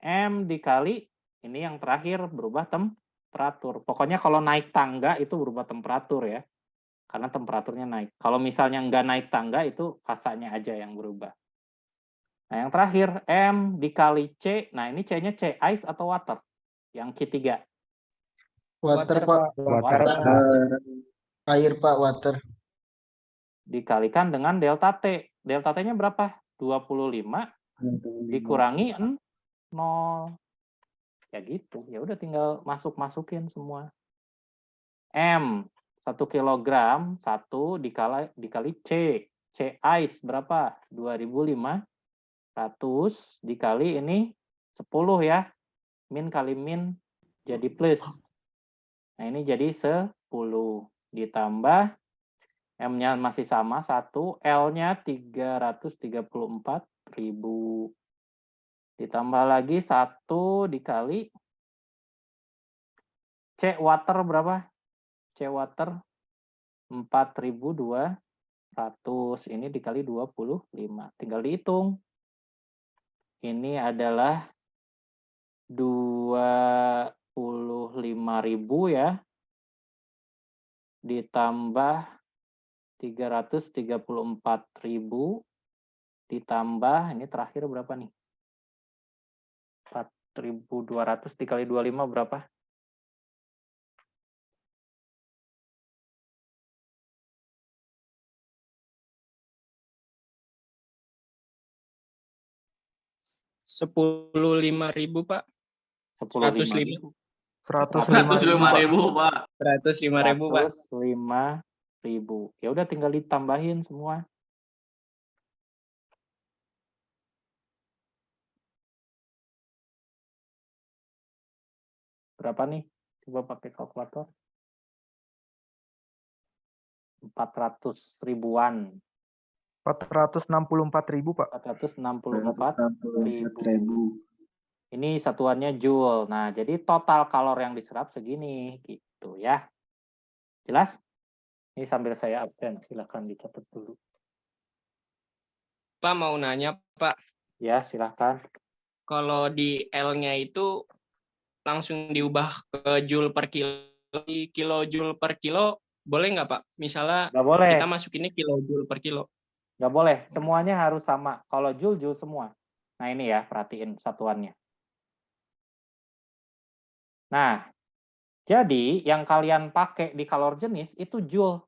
M dikali, ini yang terakhir berubah temperatur. Pokoknya kalau naik tangga itu berubah temperatur ya. Karena temperaturnya naik. Kalau misalnya nggak naik tangga itu fasanya aja yang berubah. Nah, yang terakhir M dikali C. Nah, ini C-nya C, ice atau water? Yang Q3.
Water, Pak.
Water.
Air, Pak, water.
Dikalikan dengan delta T. Delta T-nya berapa? 25 dikurangi 0. Ya gitu. Ya udah tinggal masukin semua. M 1 kilogram 1 dikali C. C ice berapa? 2005 100 dikali ini 10 ya. Min kali min jadi plus. Nah, ini jadi 10. Ditambah M-nya masih sama 1, L-nya 334.000. Ditambah lagi 1 dikali C water berapa? C water 4.200. Ini dikali 25. Tinggal dihitung. Ini adalah 25.000 ya. Ditambah 334.000 ditambah ini terakhir berapa nih? 4.200 dikali 25 berapa?
Sepuluh lima ribu Pak.
105.000.
105.000 Pak.
105.000 Pak.
105.000. Ya udah tinggal ditambahin semua. Berapa nih? Coba pakai kalkulator. 400 ribuan.
464.000 Pak.
464.000. Ini satuannya joule. Nah, jadi total kalor yang diserap segini gitu ya. Jelas? Ini sambil saya absen, silakan dicatat dulu.
Pak mau nanya Pak,
Ya, silakan.
kalau di L-nya itu langsung diubah ke joule per kilo, kilojoule per kilo, boleh nggak Pak? Misalnya
Nggak boleh.
kita masukinnya kilojoule per kilo.
Nggak boleh. Semuanya harus sama. Kalau joule, joule semua. Nah, ini ya, perhatiin satuannya. Nah, jadi yang kalian pakai di kalor jenis itu joule.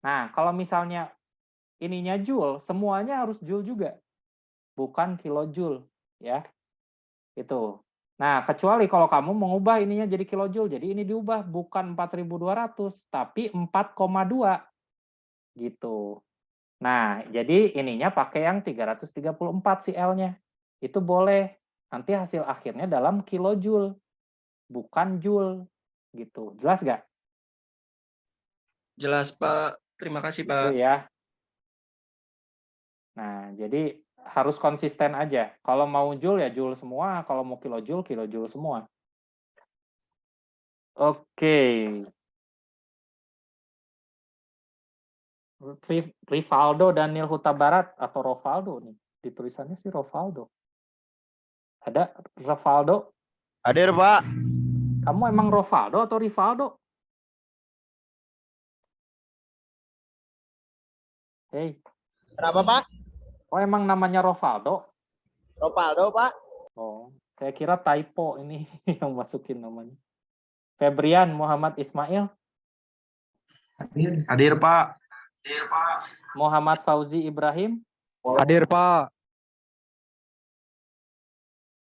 Nah, kalau misalnya ininya joule, semuanya harus joule juga. Bukan kilojoule, ya. Itu. Nah, kecuali kalau kamu mengubah ininya jadi kilojoule. Jadi ini diubah bukan 4.200, tapi 4,2. Gitu. Nah, jadi ininya pakai yang 334 si L-nya. Itu boleh. Nanti hasil akhirnya dalam kilojoule, bukan joule. Gitu. Jelas nggak?
Jelas Pak. Terima kasih
Itu
Pak.
ya. Nah, jadi harus konsisten aja. Kalau mau joule ya joule semua, kalau mau kilojoule, kilojoule semua. Oke. Rivaldo Daniel Huta Barat atau Rovaldo nih. Ditulisannya sih Rovaldo. Ada Rivaldo?
Hadir, Pak.
Kamu emang Rovaldo atau Rivaldo? Hei.
Kenapa, Pak?
Oh, emang namanya Rovaldo?
Ropaldo, Pak.
Oh, saya kira typo ini yang masukin namanya. Febrian Muhammad Ismail.
Hadir, Pak.
Muhammad Fauzi Ibrahim.
Hadir Pak.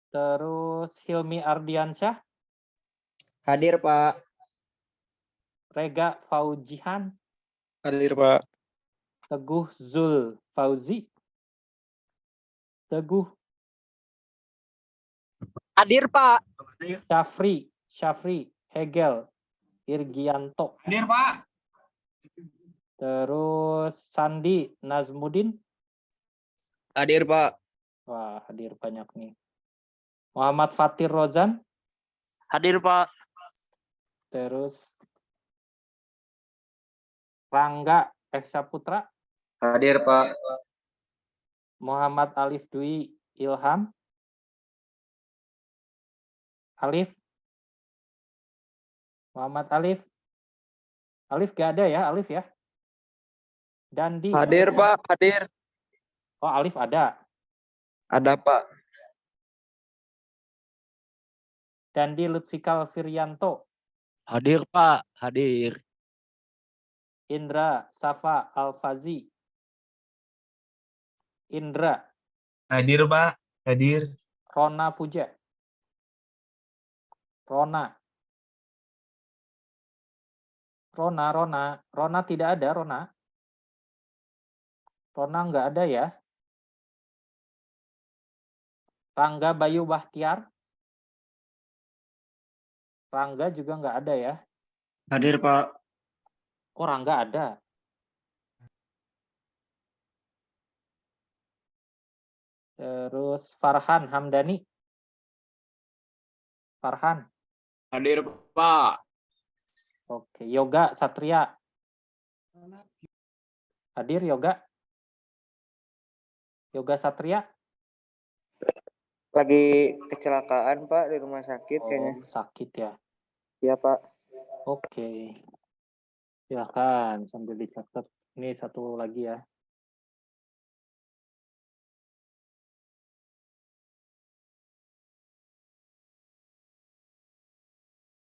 Terus Hilmi Ardiansyah.
Hadir, Pak.
Rega Faujihan.
Hadir Pak.
Teguh Zul Fauzi. Teguh.
Hadir Pak.
Syafri Hegel Irgianto.
Hadir Pak.
Terus Sandi Nazmudin.
Hadir, Pak.
Wah, hadir banyak nih. Muhammad Fatir Rozan.
Hadir Pak.
Terus Rangga Eksa Putra.
Hadir, Pak.
Muhammad Alif Dwi Ilham. Alif. Muhammad Alif. Alif gak ada ya, Alif ya? Dandi.
Hadir Pak. Hadir.
Oh, Alif ada.
Ada Pak.
Dandi Lutfikal Firyanto.
Hadir Pak, hadir.
Indra Safa Alfazi. Indra.
Hadir, Pak. Hadir.
Rona Puja. Rona. Rona tidak ada, Rona. Rona nggak ada ya. Rangga Bayu Bahtiar. Rangga juga nggak ada ya.
Hadir, Pak.
Oh, Rangga ada. Terus Farhan Hamdani. Farhan.
Hadir, Pak.
Oke, Yoga Satria. Hadir Yoga. Yoga Satria.
Lagi kecelakaan Pak di rumah sakit kayaknya.
Oh, sakit ya.
Iya Pak.
Oke. Silakan sambil dicatat. Ini satu lagi ya.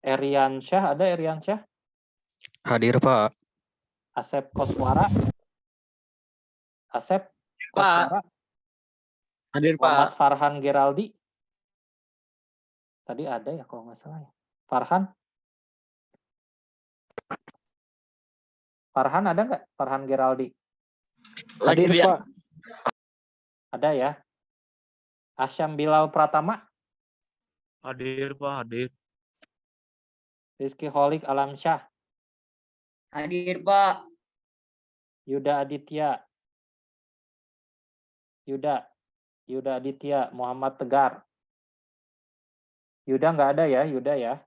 Eriansyah, ada Eriansyah?
Hadir Pak.
Asep Koswara. Asep
Pak.
Koswara.
Hadir,
Muhammad Farhan Geraldi. Tadi ada ya kalau nggak salah ya. Farhan. Farhan ada nggak? Farhan Geraldi.
Hadir Pak.
Ada ya. Asyam Bilal Pratama.
Hadir Pak, hadir.
Rizky Holik Alamsyah.
Hadir, Pak.
Yuda Aditya. Yuda Aditya. Muhammad Tegar. Yuda nggak ada ya, Yuda ya.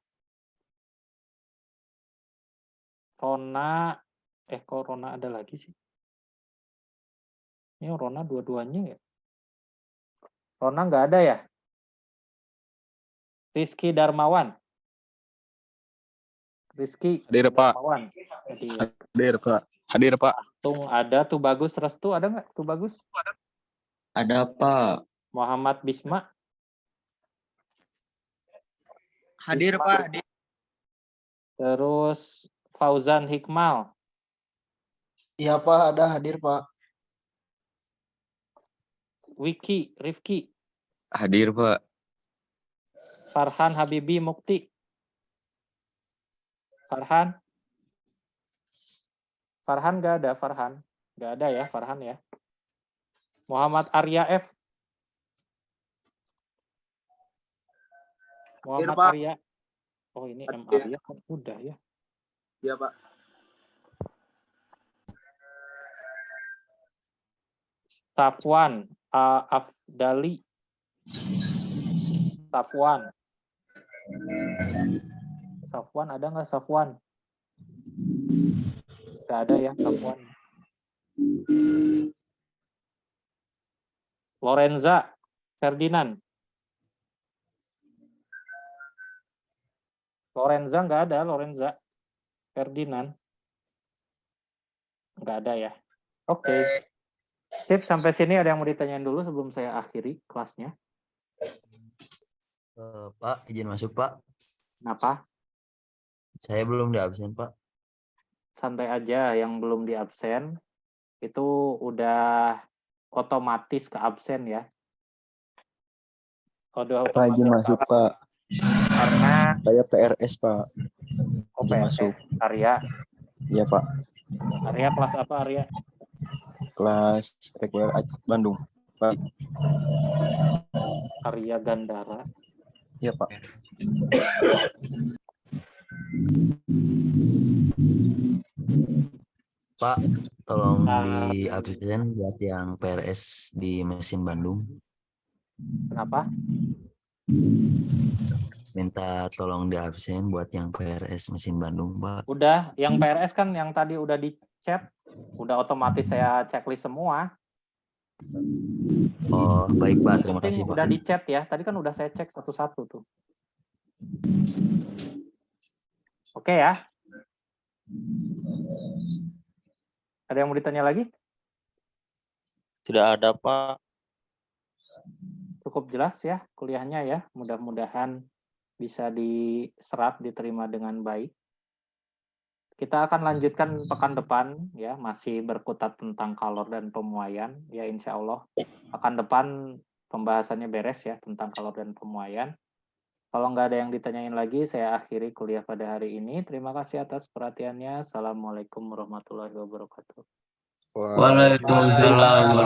Rona, kok Rona ada lagi sih? Ini Rona dua-duanya ya. Rona nggak ada ya. Rizky Darmawan. Rizky
Hadir, Pak.
Darmawan.
Hadir, Pak. Hadir, Pak.
Tung ada, tuh Bagus Restu ada nggak? Tuh Bagus.
Ada, Pak.
Muhammad Bisma.
Hadir,
Bisma.
Pak. Hadir.
Terus Fauzan Hikmal.
Iya, Pak. Ada hadir, Pak.
Rifki.
Hadir, Pak.
Farhan Habibi Mukti. Farhan nggak ada, Farhan. Nggak ada ya, Farhan ya. Muhammad Arya F. Muhammad
Pak.
Arya. Oh, ini M.
Hadir.
Arya kan udah ya.
Iya, Pak.
Safwan Afdali. Safwan ada nggak Safwan? Nggak ada ya Safwan. Lorenza Ferdinand. Lorenza nggak ada, Lorenza Ferdinand. Nggak ada ya. Oke. Sip, sampai sini ada yang mau ditanyain dulu sebelum saya akhiri kelasnya.
Pak, izin masuk, Pak.
Kenapa?
Saya belum di absen, Pak.
Santai aja, yang belum di absen itu udah otomatis ke absen ya. Udah
Pak, izin masuk, Pak.
Karena
Saya PRS, Pak. Izin
PRS,
masuk.
Arya.
Iya, Pak.
Arya kelas apa, Arya?
Kelas reguler Bandung, Pak.
Arya Gandara.
Iya, Pak.
Pak, tolong
Nah.
di absen buat yang PRS di mesin Bandung.
Kenapa?
Minta tolong di absen buat yang PRS mesin Bandung, Pak.
Udah, yang PRS kan yang tadi udah di chat, udah otomatis saya checklist semua.
Oh, baik, Pak. Terima
Penting
kasih, Pak.
udah di chat ya. Tadi kan udah saya cek satu-satu tuh. Oke ya. Ada yang mau ditanya lagi?
Tidak ada, Pak.
Cukup jelas ya kuliahnya ya. Mudah-mudahan bisa diserap, diterima dengan baik. Kita akan lanjutkan pekan depan ya, masih berkutat tentang kalor dan pemuaian ya, insya Allah. Pekan depan pembahasannya beres ya tentang kalor dan pemuaian. Kalau nggak ada yang ditanyain lagi, saya akhiri kuliah pada hari ini. Terima kasih atas perhatiannya. Assalamualaikum warahmatullahi wabarakatuh.
Waalaikumsalam.